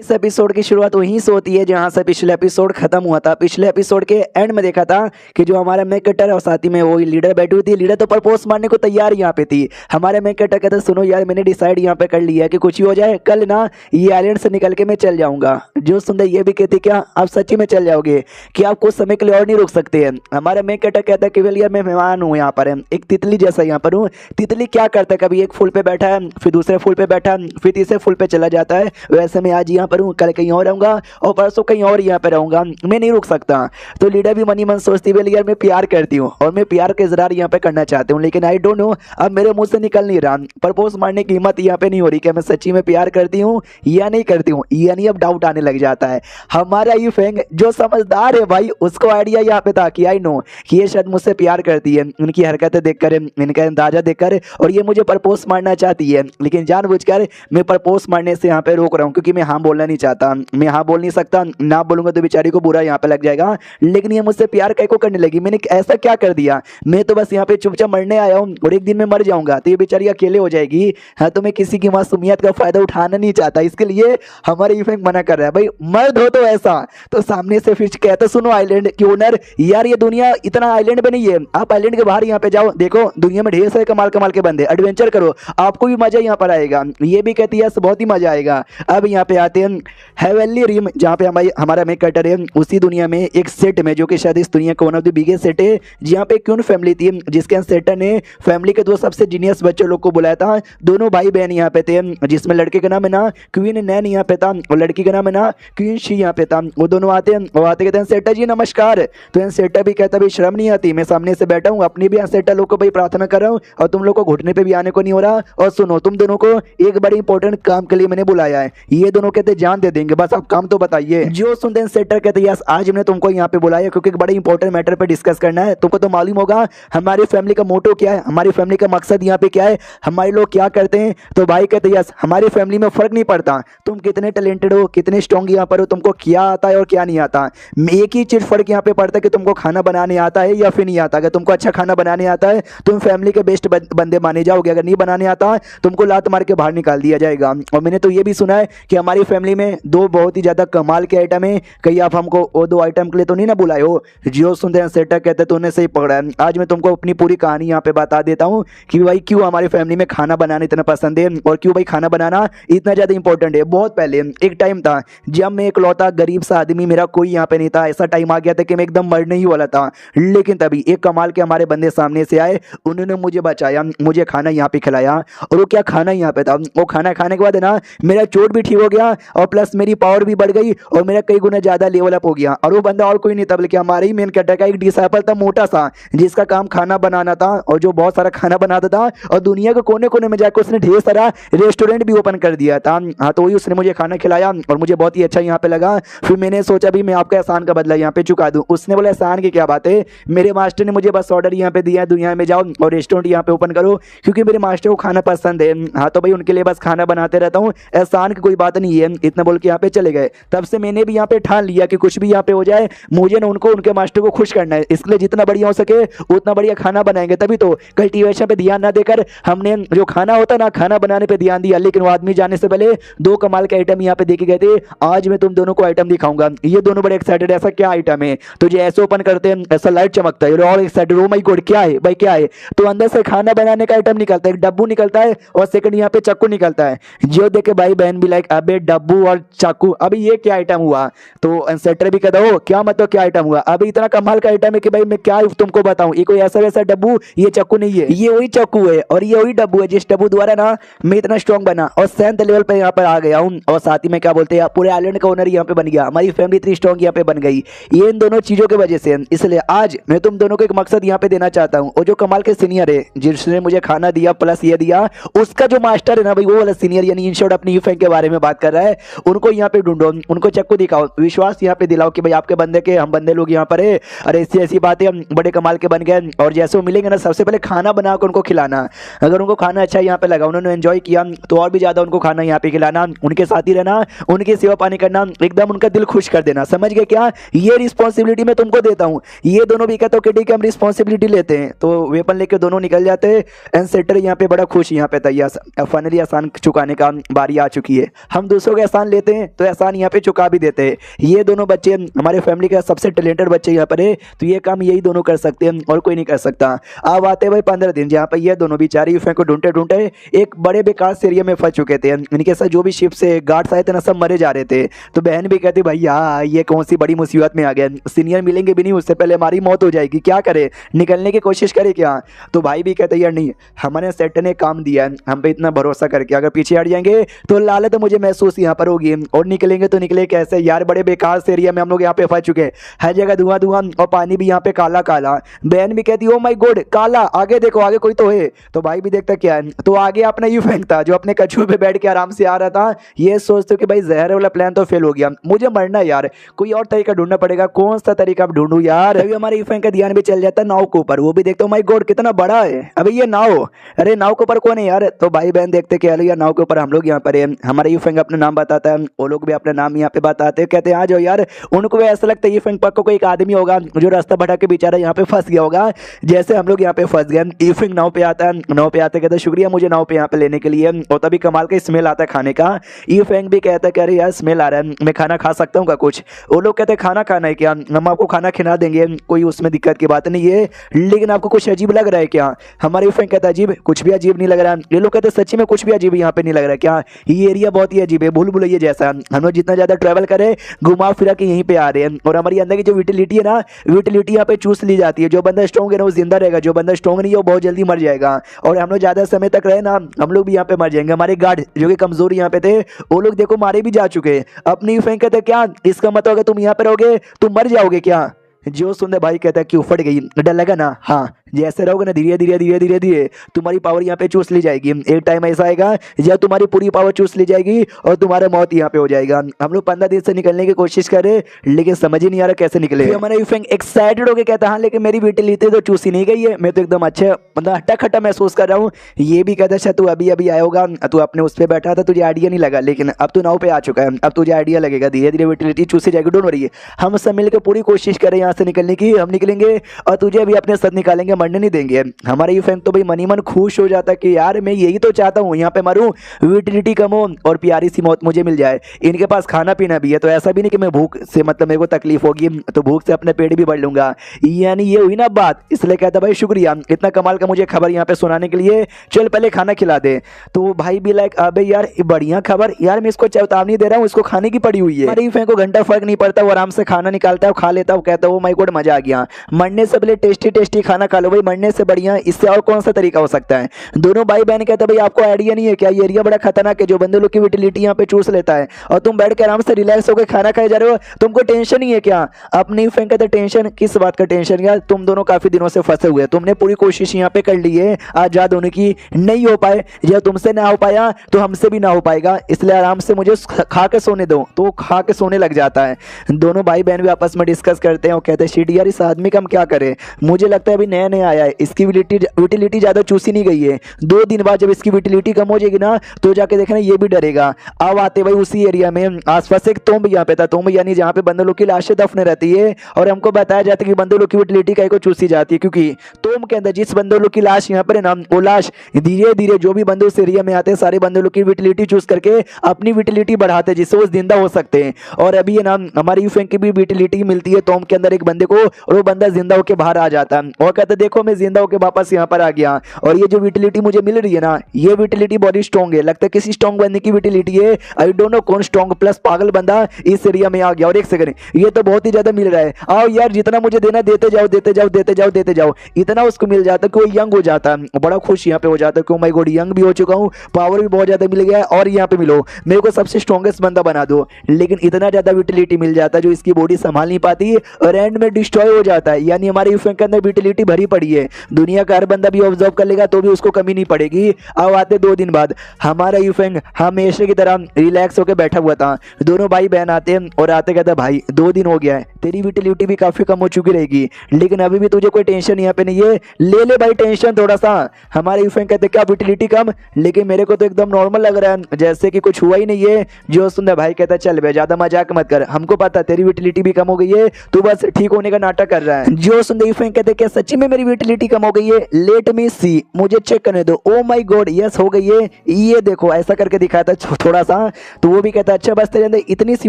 इस एपिसोड की शुरुआत वहीं से होती है जहां से पिछले एपिसोड खत्म हुआ था। पिछले एपिसोड के एंड में देखा था कि जो हमारा मेन कैरेक्टर और साथ ही में वो लीडर बैठी हुई थी। लीडर तो प्रपोज मारने को तैयार यहाँ पे थी। हमारे मेन कैरेक्टर कहते सुनो यार, मैंने डिसाइड यहाँ पे कर लिया है कि कुछ ही हो जाए, कल ना ये आइलैंड से निकल के मैं चल जाऊंगा। जो सुंदर ये भी कहती क्या आप सच्ची में चल जाओगे, कि आप कुछ समय के लिए और नहीं रुक सकते हैं। हमारा मेन कैरेक्टर कहता है केवल यार मैं मेहमान हूँ यहाँ पर, एक तितली जैसा यहाँ पर हूँ। तितली क्या करता है, कभी एक फूल पे बैठा है, फिर दूसरे फूल पे बैठा है, फिर तीसरे फूल पे चला जाता है। वैसे मैं आज यहाँ पर हूँ, कल कहीं और रहूंगा और परसों कहीं और यहाँ पे रहूंगा, मैं नहीं रुक सकता। तो लीडर भी मनी मन सोचती है यार मैं प्यार करती हूँ और मैं प्यार का इजहार यहाँ पे करना चाहती हूँ, लेकिन आई डोंट नो अब मेरे मुंह से निकल नहीं रहा। प्रपोज मारने की हिम्मत यहाँ पे नहीं हो रही कि मैं सच्ची में प्यार करती हूँ या नहीं करती हूँ, यानी अब डाउट आने लग जाता है। हमारा ये फेंग जो समझदार है भाई, उसको आइडिया यहाँ पे था कि आई नो कि ये शायद मुझसे प्यार करती है, उनकी हरकतें देखकर, इनका अंदाजा देखकर, और ये मुझे प्रपोज मारना चाहती है, लेकिन जानबूझकर मैं प्रपोज मारने से यहाँ पे रोक रहा हूँ क्योंकि मैं हाँ बोलना नहीं चाहता। मैं हाँ बोल नहीं सकता, ना बोलूंगा तो बेचारी को बुरा यहाँ पे लग जाएगा। लेकिन ये मुझसे प्यार कैसे करने लगी, मैंने ऐसा क्या कर दिया? मैं तो बस यहाँ पे चुपचाप मरने आया हूँ और एक दिन में मर जाऊंगा तो ये बेचारी अकेले हो जाएगी। हाँ, तो मैं किसी की मासूमियत का फायदा उठाना नहीं चाहता, इसके लिए हमारे इफेक्ट मना कर रहा है। भाई मर्द हो तो ऐसा। तो सामने से फिर कहता सुनो आइलैंड की ओनर, यार ये दुनिया इतना आइलैंड पे नहीं है, आप आइलैंड के बाहर यहाँ पे जाओ, देखो दुनिया में ढेर सारे कमाल कमाल के बंदे, एडवेंचर करो, आपको भी मजा यहाँ पर आएगा। ये भी कहती है बहुत ही मजा आएगा। अब यहाँ पे आते हैं हेवनली रिम, जहाँ पे हमारा मेन कैरेक्टर है। उसी दुनिया में एक सेट में, जो कि शायद इस दुनिया का one of the biggest set है, जहाँ पे क्यून फैमिली थी, जिसके सेटर ने फैमिली के दो सबसे जीनियस बच्चे लोग को बुलाया था। दोनों भाई बहन यहाँ पे थे, जिसमें लड़के का नाम है ना क्वीन नैन यहाँ पे था और लड़की का नाम है ना क्वीन शी यहाँ पे था। वो दोनों आते हैं, वो आते कहते हैं सेटर जी नमस्कार। तो सेटर भी कहता भाई शर्म नहीं आती, मैं सामने से बैठा हूँ, अपनी भी सेटर लोग को भाई प्रार्थना कर रहा हूँ और तुम लोग को घुटने पे भी आने को नहीं हो रहा। और सुनो तुम दोनों को एक बड़े इंपॉर्टेंट काम के लिए मैंने बुलाया है। ये दोनों कहते जान दे देंगे, बस आप काम तो बताइए। जो सुनते हैं सेटर कहते हैं यस आज हमने तुमको यहाँ पे बुलाया क्योंकि एक बड़े इंपॉर्टेंट मैटर पे डिस्कस करना है। तुमको तो मालूम होगा हमारी फैमिली का मोटो क्या है, हमारी फैमिली का मकसद यहाँ पे क्या है, हमारे लोग क्या करते हैं। तो भाई कहते हैं यस हमारी फैमिली में फर्क नहीं पड़ता तुम कितने टैलेंटेड हो, कितने स्ट्रॉन्ग यहाँ पर हो, तुमको क्या आता है और क्या नहीं आता। एक ही चीज फर्क यहाँ पे पड़ता है कि तुमको खाना बनाने आता है या फिर नहीं आता। अगर तुमको अच्छा खाना बनाने आता है तुम फैमिली के बेस्ट बंदे माने जाओगे, अगर नहीं बनाने आता तुमको लात मार के बाहर निकाल दिया जाएगा। और मैंने तो ये भी सुना है कि हमारी फैमिली में दो बहुत ही ज्यादा कमाल के आइटम है, कहीं आप हमको वो दो आइटम के लिए तो नहीं ना बुलाए हो। जियो सुनते हैं सेटर कहते तूने सही पकड़ा है। आज मैं तुमको अपनी पूरी कहानी यहाँ पे बता देता हूँ कि भाई क्यों हमारी फैमिली में खाना बनाना इतना पसंद है और क्यों भाई खाना बनाना इतना ज्यादा इंपॉर्टेंट है। बहुत पहले एक टाइम था जब मैं इकलौता गरीब सा आदमी, मेरा कोई यहाँ पे नहीं था, ऐसा टाइम आ गया था कि मैं एकदम मरने ही वाला था। लेकिन तभी एक कमाल के हमारे बंदे सामने से आए, उन्होंने मुझे बचाया, मुझे खाना यहाँ पे खिलाया। और वो क्या खाना यहाँ पे था, वो खाना खाने के बाद है ना मेरा चोट भी ठीक हो गया और प्लस मेरी पावर भी बढ़ गई और मेरा कई गुना ज्यादा लेवल अप हो गया। और वो बंदा और कोई नहीं था बल्कि हमारे ही मेन कैरेक्टर का एक डिसाइपल था, मोटा सा, जिसका काम खाना बनाना था और जो बहुत सारा खाना बनाता था और दुनिया के कोने कोने में जाकर उसने ढेर सारा रेस्टोरेंट भी ओपन कर दिया था। हाँ, तो वही उसने मुझे खाना खिलाया और मुझे बहुत ही अच्छा यहाँ पे लगा। फिर मैंने सोचा भी मैं आपका एहसान का बदला यहाँ पे चुका दूं। उसने बोला एहसान की क्या बात है, मेरे मास्टर ने मुझे बस ऑर्डर यहाँ पे दिया दुनिया में जाओ और रेस्टोरेंट यहाँ पे ओपन करो क्योंकि मेरे मास्टर को खाना पसंद है। हाँ, तो भाई उनके लिए बस खाना बनाते रहता हूँ, एहसान की कोई बात नहीं है। इतना बोल के यहाँ पे चले गए। तब से मैंने भी यहाँ पे ठान लिया कि कुछ भी यहाँ पे हो जाए मुझे ना उनको उनके मास्टर को खुश करना है, इसलिए जितना बढ़िया हो सके उतना बढ़िया खाना बनाएंगे। तभी तो कल्टीवेशन पे ध्यान ना देकर हमने जो खाना होता ना खाना बनाने पे ध्यान दिया। लेकिन वो आदमी जाने से पहले दो कमाल के आइटम यहाँ पे देखे गए थे। आज मैं तुम दोनों को आइटम दिखाऊंगा। ये दोनों बड़े एक्साइटेड, ऐसा क्या आइटम है? तो जो ऐसे ओपन करते हैं ऐसा लाइट चमकता है और एक्साइटेड, ओ माय गॉड क्या है भाई क्या है? तो अंदर से खाना बनाने का आइटम निकलता है, एक डब्बू निकलता है और सेकंड यहाँ पे चाकू निकलता है। जो देखे भाई बहन भी लाइक अबे डब्बू और चाकू, अभी ये क्या आइटम हुआ? तो सेटर भी कहता हो क्या मतलब क्या आइटम हुआ? अभी इतना कमाल का आइटम है कि भाई मैं क्या तुमको बताऊं, ये कोई ऐसा वैसा डब्बू, ये चाकू नहीं है, ये वही चाकू है और ये वही डब्बू है जिस डब्बू द्वारा ना मैं इतना स्ट्रॉन्ग बना और 7th लेवल पे यहाँ पर आ गया हूँ। और साथ ही में क्या बोलते हैं पूरे आइलैंड का ओनर यहाँ पे बन गया, हमारी फैमिली इतनी स्ट्रॉन्ग यहाँ पे बन गई, ये इन दोनों चीजों की वजह से। इसलिए आज मैं तुम दोनों को एक मकसद यहाँ पे देना चाहता हूँ। और जो कमाल के सीनियर है जिसने मुझे खाना दिया प्लस ये दिया, उसका जो मास्टर है ना भाई वो वाला सीनियर, यानी इन शॉर्ट अपनी फैंक के बारे में बात कर रहा है, उनको यहाँ पे ढूंढो, उनको चक्कू दिखाओ, विश्वास यहाँ पे दिलाओ कि भाई आपके बंदे के हम बंदे लोग यहाँ पर है। अरे ऐसी ऐसी बातें हम बड़े कमाल के बन गए। और जैसे वो मिलेंगे ना सबसे पहले खाना बनाकर उनको खिलाना, अगर उनको खाना अच्छा यहाँ पे लगा, उन्होंने एंजॉय किया तो और भी ज्यादा उनको खाना यहाँ पे खिलाना, उनके साथ ही रहना, उनकी सेवा पानी करना, एकदम उनका दिल खुश कर देना। समझ गए क्या? ये रिस्पॉन्सिबिलिटी मैं तुमको देता हूँ। ये दोनों भी कहते हो कि ठीक है हम रिस्पॉन्सिबिलिटी लेते हैं। तो वेपन लेके दोनों निकल जाते हैं। एंड सेटर यहाँ पे बड़ा खुश यहाँ पे तैयार, फाइनली आसान चुकाने का बारी आ चुकी है। हम दूसरों के एहसान लेते हैं तो एहसान यहाँ पे चुका भी देते हैं। ये दोनों बच्चे हमारे फैमिली का सबसे टैलेंटेड बच्चे यहाँ पर है, तो ये काम यही दोनों कर सकते हैं और कोई नहीं कर सकता। अब आते भाई 15 दिन जहाँ पर ये दोनों बेचारे यूफेंग को ढूंढते ढूंढते एक बड़े बेकार से एरिया में फंस चुके थे। इनके साथ जो भी शिप से गार्ड्स आए थे ना, सब मरे जा रहे थे। तो बहन भी कहती भैया ये कौन सी बड़ी मुसीबत में आ गए, सीनियर मिलेंगे भी नहीं, उससे पहले हमारी मौत हो जाएगी, क्या करे, निकलने की कोशिश करे क्या। तो भाई भी कहते यार नहीं, हमारे सेट ने काम दिया है, हम पे इतना भरोसा करके अगर पीछे हट जाएंगे तो लालच मुझे महसूस यहाँ पर होगी, और निकलेंगे तो निकले कैसे यार, बड़े बेकार से एरिया में हम लोग यहाँ पे फंस चुके हैं, हर जगह धुआं धुआं और पानी भी यहाँ पे काला काला। बहन भी कहती ओ माय गॉड काला, आगे देखो आगे कोई तो है। तो भाई भी देखता क्या है, तो आगे अपना यूफेंग था जो अपने कछुए पे बैठ के आराम से आ रहा था। ये सोचते कि भाई जहर वाला प्लान तो फेल हो गया, मुझे मरना यार, कोई और तरीका ढूंढना पड़ेगा। कौन सा तरीका ढूंढूं यार। अभी हमारे यूफेंग का ध्यान भी चल जाता है नाव के ऊपर, वो भी देखते माय गॉड कितना बड़ा है, अभी ये नाव, अरे नाव के ऊपर कौन है यार। तो भाई बहन देखते कि यार नाव के ऊपर हम लोग यहाँ पर है। हमारे यूफेंग अपना नाम बताता है, वो लोग भी अपना नाम यहाँ पे बताते हैं, कहते हैं आ जाओ यार। उनको भी ऐसा लगता है यूफेंग पक्का कोई एक आदमी होगा जो रास्ता भटक के बेचारा यहाँ पे फंस गया होगा, जैसे हम लोग यहाँ पे फंस गए। यूफेंग नाव पे आता है, नाव पे आते कहते शुक्रिया मुझे नाव पे यहाँ पे लेने के लिए, और तभी कमाल का स्मेल आता है खाने का। यूफेंग भी कहता है अरे यार स्मेल आ रहा है, मैं खाना खा सकता हूँ क्या कुछ। वो लोग कहते हैं खाना खाना है क्या, हम आपको खाना खिला देंगे, कोई उसमें दिक्कत की बात नहीं है, लेकिन आपको कुछ अजीब लग रहा है क्या। हमारे यूफेंग कहता है अजीब, कुछ भी अजीब नहीं लग रहा है। ये लोग कहते हैं सच्ची में कुछ भी अजीब यहाँ पे नहीं लग रहा है क्या, ये एरिया बहुत ही अजीब है, भूल भुलैया जैसा। हम लोग जितना ज्यादा ट्रैवल करें घुमा फिरा के यहीं पे आ रहे हैं, और हमारी अंदर की जो विटिलिटी है ना, विटिलिटी यहाँ पे चूस ली जाती है। जो बंदा स्ट्रॉन्ग है ना वो जिंदा रहेगा, जो बंदा स्ट्रॉन्ग नहीं है वो बहुत जल्दी मर जाएगा, और हम लोग ज्यादा समय तक रहे ना हम लोग भी यहाँ पे मर जाएंगे। हमारे गार्ड जो कि कमजोर यहाँ पे थे वो लोग देखो मारे भी जा चुके हैं। अपनी यूफेंग कहते क्या इसका मतलब अगर तुम यहाँ पे रहोगे तुम मर जाओगे क्या। जो सुनते भाई कहता है क्यों फट गई, डर लगा ना, हाँ जैसे रहोगे ना धीरे धीरे धीरे धीरे धीरे तुम्हारी पावर यहाँ पे चूस ली जाएगी। एक टाइम ऐसा आएगा जब तुम्हारी पूरी पावर चूस ली जाएगी और तुम्हारा मौत यहाँ पे हो जाएगा। हम लोग 15 दिन से निकलने की कोशिश कर रहे लेकिन समझ ही नहीं आ रहा कैसे निकले। हमारा यूफेंग एक्साइटेड होकर कहता हाँ लेकिन मेरी विटिलिटी तो चूसी नहीं गई है, मैं तो एकदम अच्छा मतलब हट्टा खट्टा महसूस कर रहा हूँ। ये भी कहता अच्छा तू अभी अभी आया होगा, तू अपने उस पर बैठा था तुझे आइडिया नहीं लगा, लेकिन अब तू नाव पे आ चुका है, अब तुझे आइडिया लगेगा, धीरे धीरे विटिलिटी चूसी जाएगी। डोंट वरी, हम सब मिलकर पूरी कोशिश करें यहाँ से निकलने की, हम निकलेंगे और तुझे भी अपने साथ निकालेंगे, मरने नहीं देंगे। हमारा यूफेंग तो भाई मनी मन खुश हो जाता कि यार मैं यही तो चाहता हूँ, यहाँ पे मरूं, विटिलिटी कम हो और प्यारी सी मौत मुझे मिल जाए। इनके पास खाना पीना भी है, तो ऐसा भी नहीं कि मैं भूख से मतलब मेरे को तकलीफ होगी तो भूख से अपने पेट भी भर लूंगा, यानी ये हुई ना बात। इसलिए कहता भाई शुक्रिया इतना कमाल का मुझे खबर यहाँ पे सुनाने के लिए, चल पहले खाना खिला दे। तो भाई भी लाइक अबे यार बढ़िया खबर यार, मैं इसको चेतावनी दे रहा हूँ, इसको खाने की पड़ी हुई है। हमारे यूफेंग को घंटा फर्क नहीं पड़ता, वो आराम से खाना निकालता है, खा लेता है, कहता है ओ माय गॉड मजा आ गया। मरने से पहले टेस्टी टेस्टी खाना खा लो भाई, मरने से बढ़िया इससे और कौन सा तरीका हो सकता है। दोनों भाई बहन कहते भाई आपको आइडिया नहीं है क्या, ये एरिया बड़ा खतरनाक है, जो बंदे लोग की विटिलिटी यहाँ पे चूस लेता है और तुम बैठ के आराम से रिलैक्स होकर खाना खाए जा रहे हो, तुमको टेंशन नहीं है क्या। अपनी यूफेंग कहते टेंशन किस बात का टेंशन यार, तुम दोनों काफी दिनों से फंसे हुए, तुमने पूरी कोशिश यहाँ पे कर ली है आजाद होने की, नहीं हो पाए, जब तुमसे ना हो पाया तो हमसे भी ना हो पाएगा, इसलिए आराम से मुझे खा के सोने दो। तो खा के सोने लग जाता है। दोनों भाई बहन भी आपस में डिस्कस करते हैं और कहते हैं शिट यार इस आदमी का हम क्या करें, मुझे लगता है अभी नया नया आया है, इसकी विटिलिटी ज्यादा चूसी नहीं गई है, 2 दिन बाद जब इसकी विटिलिटी कम हो जाएगी ना तो जाके देखना ये भी डरेगा। अब आते भाई उसी एरिया में आसपास एक तोम्ब यहाँ पे था, तोम्ब यानी जहाँ पे बंदे लोग की लाशें दफने रहती है, और हमको बताया जाता है कि बंदे लोग की विटिलिटी कहीं को चूसी जाती है, क्योंकि तोम्ब के अंदर जिस बंदे लोग की लाश यहाँ पर है ना, वो लाश धीरे धीरे जो भी बंदे उस एरिया में आते हैं सारे बंदे लोग की विटिलिटी चूस करके अपनी विटिलिटी बढ़ाते हैं जिससे वो जिंदा हो सकते हैं। और अभी ये ना हमारी यूफेंग की भी विटिलिटी मिलती है तोम्ब के अंदर एक बंदे को, और वो बंदा जिंदा होकर बाहर आ जाता है और कहता है देखो मैं जिंदा होकर वापस यहाँ पर आ गया, और ये जो विटिलिटी मुझे मिल रही है ना ये विटिलिटी बॉडी स्ट्रॉन्ग है, लगता है किसी स्ट्रॉन्ग बंदे की विटिलिटी है, आई डोंट नो कौन स्ट्रॉन्ग प्लस पागल बंदा इस एरिया में आ गया। और एक सेकंड ये तो बहुत ही ज्यादा मिल रहा है, आओ यार जितना मुझे देना देते जाओ देते जाओ देते जाओ देते जाओ, इतना उसको मिल जाता है कि वो यंग हो जाता है, बड़ा खुश यहाँ पे हो जाता है कि ओ माय गॉड यंग भी हो चुका हूँ, पावर भी बहुत ज्यादा मिल गया है, और यहाँ पे मिलो मेरे को सबसे स्ट्रॉन्गेस्ट बंदा बना दो। लेकिन इतना ज्यादा विटिलिटी मिल जाता है जो इसकी बॉडी संभाल नहीं पाती और एंड में डिस्ट्रॉय हो जाता है, यानी हमारे यूफेंग के अंदर विटिलिटी भरी पड़ी है, दुनिया का हर बंदा भी ऑब्जर्व कर लेगा तो भी उसको कमी नहीं पड़ेगी। अब आते 2 दिन बाद हमारा यूफेंग हमेशा की तरह रिलैक्स होकर बैठा हुआ था। दोनों भाई बहन आते हैं और आते कहते भाई 2 दिन हो गया है, तेरी विटिलिटी भी काफी कम हो चुकी रहेगी, लेकिन अभी भी तुझे कोई टेंशन यहाँ पे नहीं है, ले ले भाई टेंशन थोड़ा सा। हमारे यूफेंग कहते क्या विटिलिटी कम, लेकिन मेरे को तो एकदम नॉर्मल लग रहा है जैसे कि कुछ हुआ ही नहीं है। जो सुंदर भाई कहता चल बे ज्यादा मजाक मत कर, हमको पता तेरी विटिलिटी भी कम हो गई है, तू बस ठीक होने का नाटक कर रहा है। जो सुंदर यूफेंग कहते क्या सच्ची में मेरी मेरी विटिलिटी कम हो गई है, लेट मी सी, मुझे चेक करने दो। ओ माय गॉड, यस हो गई है, ये देखो ऐसा करके दिखाया था थोड़ा सा, तो वो भी कहता है अच्छा बस तेरे अंदर इतनी सी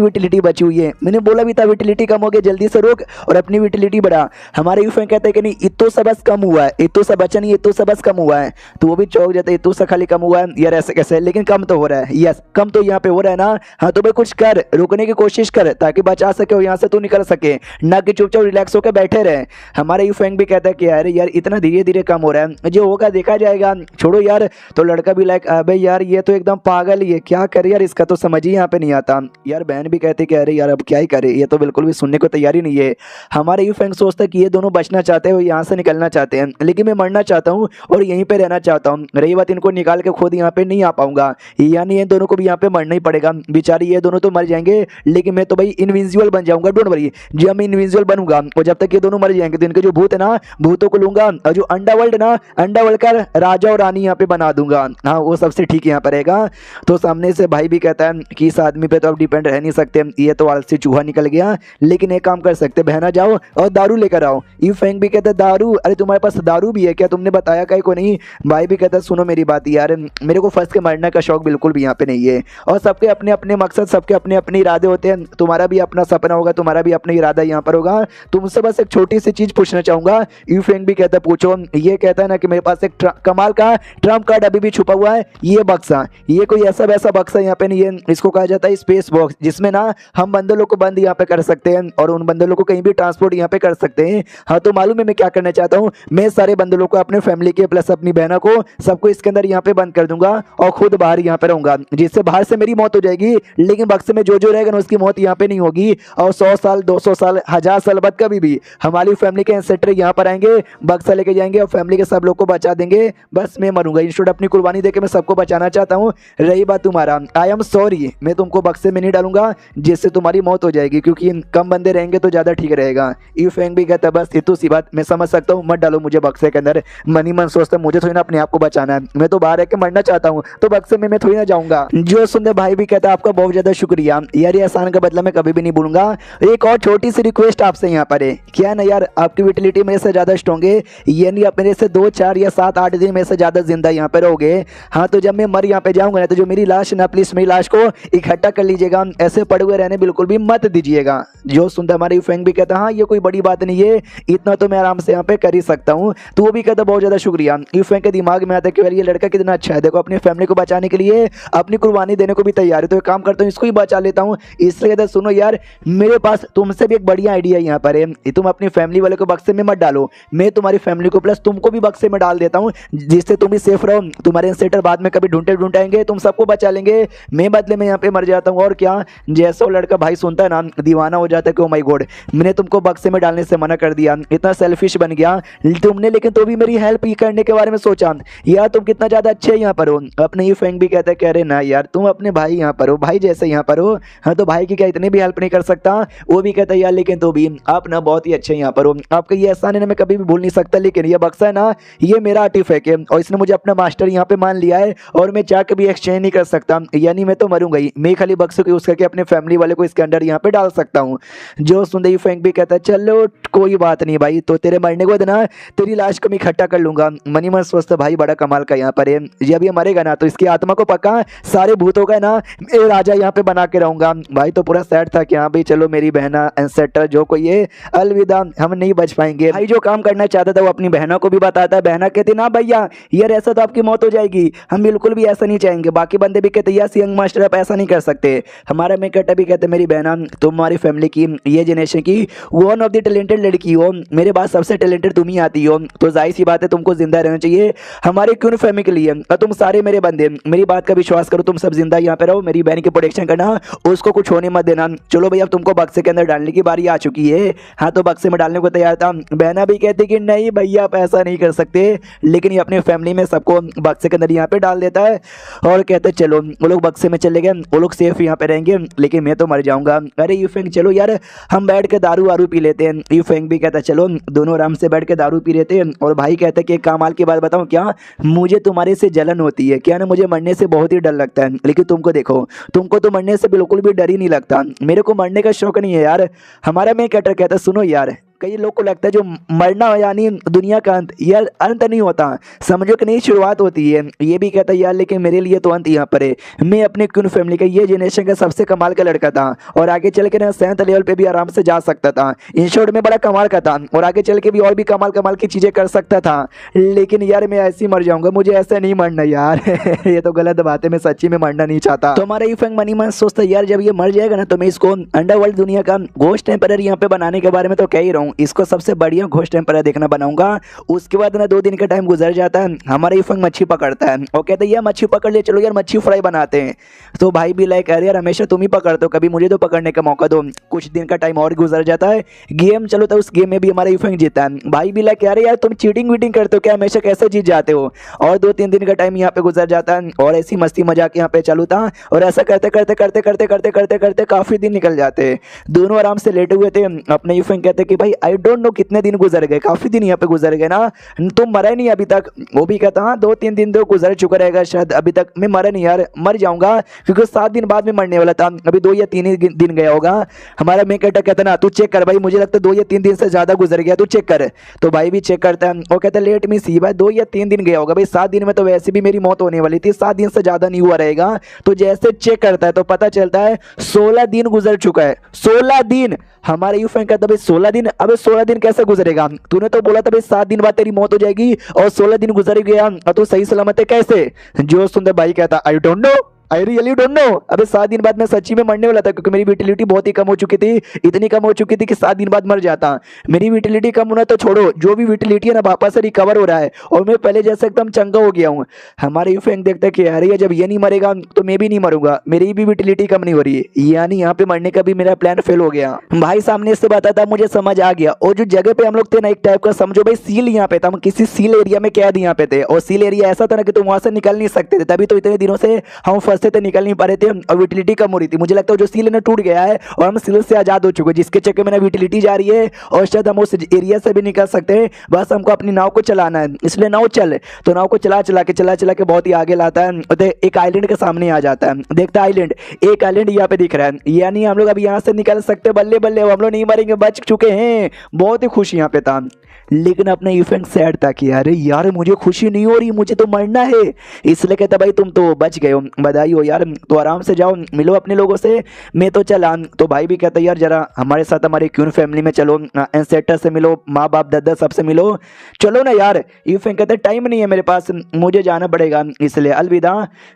विटिलिटी बची हुई है, मैंने बोला भी था विटिलिटी कम हो गई, जल्दी से रोक और अपनी विटिलिटी बढ़ा। हमारे यूफेंग कहते हैं कि नहीं इतो सा बस कम हुआ है, इतो सा बचा नहीं, इतो सा बस कम हुआ है, तो वो भी चौक जाता है, इतो सा खाली कम हुआ है यार, ऐसे कैसे, लेकिन कम तो हो रहा है, यस कम तो यहाँ पे हो रहा है ना। हाँ तो भाई कुछ कर, रुकने की कोशिश कर ताकि बचा सके और यहाँ से तू निकल सके, ना कि चुपचाप रिलैक्स होकर बैठे रहे। हमारे यूफेंग भी कहता है कि अरे यार इतना धीरे धीरे कम हो रहा है, जो होगा देखा जाएगा, छोड़ो यार। तो लड़का भी लाइक अबे यार ये तो एकदम पागल ही है, क्या करे यार, इसका तो समझ ही यहाँ पे नहीं आता यार। बहन भी कहती कि अरे यार अब क्या ही करे, ये तो बिल्कुल भी सुनने को तैयार ही नहीं है। हमारे यूफेंग सोचता है कि ये दोनों बचना चाहते हैं और यहाँ से निकलना चाहते हैं, लेकिन मैं मरना चाहता हूँ और यहीं पे रहना चाहता हूँ। रही बात इनको निकाल के खुद यहाँ पे नहीं आ पाऊंगा, यानी ये दोनों को भी यहाँ पे मरना ही पड़ेगा। बेचारी ये दोनों तो मर जाएंगे, लेकिन मैं तो भाई इनविजिबल बन जाऊंगा, डोंट वरी। जब मैं इनविजिबल बनूंगा और जब तक ये दोनों मर जाएंगे तो इनके जो भूत है ना, भूतों को लूंगा और जो अंडरवर्ल्ड ना, अंडरवर्ल्ड का राजा और रानी यहाँ पे बना दूंगा। हाँ वो सबसे ठीक यहाँ पर रहेगा। तो सामने से भाई भी कहता है कि इस आदमी पे तो अब डिपेंड रह नहीं सकते, ये तो आलसी चूहा निकल गया, लेकिन एक काम कर सकते, बहना जाओ और दारू लेकर आओ। यू फेंग भी कहता है दारू, अरे तुम्हारे पास दारू भी है क्या, तुमने बताया कहीं को नहीं। भाई भी कहता है सुनो मेरी बात यार, मेरे को फंस के मरने का शौक बिल्कुल भी यहाँ पे नहीं है, और सबके अपने अपने मकसद, सबके अपने अपने इरादे होते हैं। तुम्हारा भी अपना सपना होगा, तुम्हारा भी अपना इरादा यहाँ पर होगा। तुमसे बस एक छोटी सी चीज पूछना चाहूंगा। यू फेंग भी कहता है पूछो। ये कहता है ना कि मेरे पास एक कमाल का ट्रम्प कार्ड अभी भी छुपा हुआ है, ये बक्सा, ये कोई ऐसा वैसा बक्सा यहाँ पे नहीं है, इसको कहा जाता है स्पेस बॉक्स, जिसमें ना हम बंदरों को बंद यहाँ पे कर सकते हैं और उन बंदरों को कहीं भी ट्रांसपोर्ट यहाँ पे कर सकते हैं। हाँ तो मालूम है मैं क्या करना चाहता हूँ, मैं सारे बंदरों को, अपने फैमिली के प्लस अपनी बहनों को, सबको इसके अंदर यहाँ पे बंद कर दूंगा और खुद बाहर यहाँ पे रहूंगा, जिससे बाहर से मेरी मौत हो जाएगी, लेकिन बक्से में जो जो रहेगा ना उसकी मौत यहाँ पे नहीं होगी। और 100 साल 200 साल 1000 साल बाद कभी भी हमारी फैमिली के एंसेस्टर यहाँ पर आएंगे, बक्सा लेके जाएंगे और फैमिली के सब लोग को बचा देंगे, बस मैं मरूंगा। इंस्टेंट अपनी कुर्बानी देके मैं सबको बचाना चाहता हूँ। रही बात तुम्हारा, आई एम सॉरी, मैं तुमको बक्से में नहीं डालूंगा जिससे तुम्हारी मौत हो जाएगी, क्योंकि कम बंदे रहेंगे तो ज्यादा ठीक रहेगा। यू फेंग भी कहता है बस इतनी सी बात, मैं समझ सकता हूँ, मत डालो मुझे बक्से के अंदर। मनी मन सोचता मुझे थोड़ी ना अपने आप को बचाना है, मैं तो बाहर रह के मरना चाहता हूँ, तो बक्से में मैं थोड़ी ना जाऊंगा। जो सुनते भाई भी कहता है आपका बहुत ज्यादा शुक्रिया यार, ये एहसान का बदला मैं कभी भी नहीं भूलूंगा। एक और छोटी सी रिक्वेस्ट आपसे यहाँ पर है, क्या ना यार आपकी विटिलिटी मेरे से ज्यादा स्ट्रॉन्ग है, यानी आप मेरे से 2 4 या 7 8 दिन मेरे से ज्यादा जिंदा यहाँ पे रहोगे। हाँ तो जब मैं मर यहाँ पे जाऊंगा ना, तो जो मेरी लाश ना, प्लीज मेरी लाश को इकट्ठा कर लीजिएगा, ऐसे पड़े हुए रहने बिल्कुल भी मत दीजिएगा। जो सुनता हमारे फेंग भी कहता हाँ ये कोई बड़ी बात नहीं है, इतना तो मैं आराम से यहाँ पे कर ही सकता हूँ। तो वो भी कहता बहुत ज्यादा शुक्रिया। फेंग के दिमाग में आता है कि यार ये लड़का कितना अच्छा है, देखो अपनी फैमिली को बचाने के लिए अपनी कुर्बानी देने को भी तैयार है, तो एक काम करता हूँ इसको ही बचा लेता हूँ। इसलिए कहता सुनो यार, मेरे पास तुमसे भी एक बढ़िया आइडिया यहाँ पर है, तुम अपनी फैमिली वाले को बक्से में मत डालो, मैं तुम्हारी फैमिली को प्लस तुमको भी बक्से में डाल देता हूँ, जिससे तुम भी सेफ रहो। तुम्हारे एंसेस्टर बाद में कभी ढूंढते आएंगे, तुम सबको बचा लेंगे, मैं बदले में यहाँ पे मर जाता हूँ। और क्या, जैसा वो लड़का भाई सुनता है ना, दीवाना हो जाता है कि ओ माय गॉड, मैंने तुमको बक्से में डालने से मना कर दिया, इतना सेल्फिश बन गया तुमने, लेकिन तो भी मेरी हेल्प करने के बारे में सोचा यार, तुम कितना ज्यादा अच्छे यहाँ पर हो। अपने ये फेंग भी कहता है कह रहे ना यार, तुम अपने भाई यहाँ पर हो, भाई जैसे यहाँ पर हो। हाँ तो भाई की क्या इतनी भी हेल्प नहीं कर सकता। वो भी कहता है यार लेकिन तो भी आप ना बहुत ही अच्छे यहाँ पर हो, आपका ये एहसान है मैं कभी भी भूल नहीं सकता, लेकिन ये बक्सा है ना, ये मेरा आर्टिफैक्ट है और इसने मुझे अपना मास्टर यहाँ पे मान लिया है और मैं चाह के भी एक्सचेंज नहीं कर सकता, यानी मैं तो मरूंगा ही, मैं खाली बक्से को यूज करके अपने फैमिली वाले को इसके अंदर यहाँ पे डाल सकता हूँ। जो सुनते फेंक भी कहता है चलो कोई बात नहीं भाई, तो तेरे मरने के बाद ना तेरी लाश को मैं इकट्ठा कर लूंगा। मनी मन स्वस्थ भाई बड़ा कमाल का यहाँ पर है, जब ये मरेगा ना तो इसकी आत्मा को पक्का सारे भूतों का ना मैं राजा यहाँ पे बना के रहूंगा। भाई तो पूरा सेट था कि हाँ भाई चलो मेरी बहना एंसेस्टर जो कोई है अलविदा, हम नहीं बच पाएंगे। भाई जो काम करना चाहता था वो अपनी बहनों को भी बताता है, बहना कहती ना भैया यार ऐसा तो आपकी मौत हो जाएगी, हम बिल्कुल भी ऐसा नहीं चाहेंगे। बाकी बंदे भी कहते यस यंग मास्टर आप ऐसा नहीं कर सकते। हमारा मैं कहता भी कहते मेरी बहना तुम्हारी फैमिली की ये जनरेशन की वन ऑफ द टैलेंटेड लड़की हो, मेरे पास सबसे टैलेंटेड तुम ही आती हो, तो जाहिर सी बात है तुमको जिंदा रहना चाहिए हमारे क्यों फैमिली के लिए। और तुम सारे मेरे बंदे मेरी बात का विश्वास करो, तुम सब जिंदा यहाँ पे रहो, मेरी बहन की प्रोटेक्शन करना, उसको कुछ होने मत देना। चलो भैया अब तुमको बक्से के अंदर डालने की बारी आ चुकी है। हाँ तो बक्से में डालने को तैयार था। बहना भी कहती कि नहीं भैया आप ऐसा नहीं कर सकते, लेकिन ये अपने फैमिली में सबको बक्से के अंदर यहाँ पे डाल देता है और कहते चलो वो लोग बक्से में चले गए, वो लोग सेफ यहाँ पे रहेंगे, लेकिन मैं तो मर जाऊंगा। अरे यू फेंग चलो यार हम बैठ के दारू वारू पी लेते हैं। यू फेंग भी कहता चलो दोनों आराम से बैठ के दारू पी लेते हैं। और भाई कहता है कि कमाल की बात बताऊं क्या, मुझे तुम्हारे से जलन होती है क्या ना, मुझे मरने से बहुत ही डर लगता है, लेकिन तुमको देखो तुमको तो मरने से बिल्कुल भी डर ही नहीं लगता, मेरे को मरने का शौक नहीं है यार। हमारा मैं कहता सुनो यार कई लोग को लगता है जो मरना यानी दुनिया का अंत, यार अंत नहीं होता, समझो कि नई शुरुआत होती है। ये भी कहता है यार लेकिन मेरे लिए तो अंत यहाँ पर है। मैं अपने क्यून फैमिली का ये जनरेशन का सबसे कमाल का लड़का था और आगे चल के ना 7th लेवल पे भी आराम से जा सकता था। इन शॉर्ट में बड़ा कमाल का था और आगे चल के भी और भी कमाल कमाल की चीजें कर सकता था। लेकिन यार मैं ऐसे ही मर जाऊंगा, मुझे ऐसा नहीं मरना यार। ये तो गलत बात है, मैं सच्ची में मरना नहीं चाहता। तो हमारा यूफेंग मनी मैं सोचता यार जब ये मर जाएगा ना तो मैं इसको अंडरवर्ल्ड दुनिया का घोस्ट टेम्परर यहाँ पे बनाने के बारे में तो कह ही रहा हूँ, इसको सबसे बढ़िया घोस्ट टेम्परर देखना बनाऊंगा। उसके बाद ना 2 दिन का टाइम गुजर जाता है, हमारा यूफेंग मच्छी पकड़ता है और कहते हैं यार मच्छी पकड़ ले, चलो यार मच्छी फ्राई बनाते हैं। तो भाई भी लाइक अरे यार हमेशा तुम ही पकड़ते हो, कभी मुझे तो पकड़ने का मौका दो। कुछ दिन का टाइम और गुजर जाता है, गेम चलो तो उस गेम में भी हमारा यूफेंग जीता है। भाई भी लाइक अरे यार तुम चीटिंग वीटिंग करते हो क्या, हमेशा कैसे जीत जाते हो। और 2-3 दिन का टाइम यहाँ पे गुजर जाता है और ऐसी मस्ती मजाक यहाँ पे चालू था और ऐसा करते करते करते करते करते करते करते काफी दिन निकल जाते। दोनों आराम से लेटे हुए थे, अपने यूफेंग कहते कि भाई आई डोंट नो कितने दिन गुजर गए, काफी दिन यहाँ पे गुजर गए ना, तुम मरा नहीं अभी तक। वो भी कहता हाँ 2-3 दिन तो गुजर चुका रहेगा शायद, अभी तक मैं मरा नहीं यार, मर जाऊंगा क्योंकि 7 दिन बाद में मरने वाला था, अभी 2 या 3 ही दिन गया होगा। हमारा मैं कहता ना तू चेक कर भाई, मुझे लगता है 2 या 3 दिन से ज्यादा गुजर गया, तू चेक कर। तो भाई भी चेक करता है वो कहता है लेट मी सी भाई 2 या 3 दिन गया होगा भाई, 7 दिन में तो वैसे भी मेरी मौत होने वाली थी, 7 दिन से ज्यादा नहीं हुआ रहेगा। तो जैसे चेक करता है तो पता चलता है 16 दिन गुजर चुका है, 16 दिन। हमारे यूफेंग कहता भाई 16 दिन, अबे 16 दिन कैसे गुजरेगा, तूने तो बोला था भाई 7 दिन बाद तेरी मौत हो जाएगी और 16 दिन गुजर गया और तू सही सलामत है कैसे। जो सुंदर भाई कहता I don't know, I really don't know. अबे 7 दिन बाद मैं सच्ची में मरने वाला था क्योंकि मेरी विटिलिटी बहुत ही कम हो चुकी थी, इतनी कम हो चुकी थी कि 7 दिन बाद मर जाता। मेरी विटिलिटी कम होना तो छोड़ो, जो भी विटिलिटी है ना वापस से रिकवर हो रहा है और मैं पहले जैसे एकदम चंगा हो गया हूँ। हमारे यूफेंग देखता है कि अरे जब ये नहीं मरेगा तो मैं भी नहीं मरूंगा, मेरी भी विटिलिटी कम नहीं हो रही है, यानी यहाँ पे मरने का भी मेरा प्लान फेल हो गया। भाई सामने से बताता मुझे समझ आ गया। और जो जगह पे हम लोग थे ना एक टाइप का समझो भाई सील यहाँ पे था, हम किसी सील एरिया में कैद यहाँ पे थे और सील एरिया ऐसा था ना कि तुम वहां से निकल नहीं सकते थे, तभी तो इतने दिनों से हम फंसते थे, निकल नहीं पा रहे थे और विटिलिटी कम हो रही थी। मुझे लगता है जो सील है ना टूट गया है और हम सील से आजाद हो चुके हैं, जिसके चक्कर में ना विटिलिटी जा रही है और शायद हम उस एरिया से भी निकल सकते हैं। बस हमको अपनी नाव को चलाना है, इसलिए नाव चल। तो नाव को चला चला के बहुत ही आगे लाता है तो एक आइलैंड के सामने आ जाता है। देखता है आइलैंड, एक आइलैंड यहाँ पे दिख रहा है, यानी हम लोग अब यहाँ से निकल सकते, बल्ले बल्ले हम लोग नहीं मरेंगे, बच चुके हैं। बहुत ही खुशी यहाँ पे था, लेकिन अपने यूफेंग सैड था कि अरे यार मुझे खुशी नहीं हो रही, मुझे तो मरना है। इसलिए कहता भाई तुम तो बच गए हो, बधाई हो यार, तो आराम से जाओ मिलो अपने लोगों से, मैं तो चला। तो भाई भी कहता यार जरा हमारे साथ हमारे क्यून फैमिली में चलो, एंसेस्टर से मिलो, माँ बाप दादा सबसे मिलो, चलो ना यार। यूफेंग कहता टाइम नहीं है मेरे पास, मुझे जाना पड़ेगा, इसलिए अलविदा।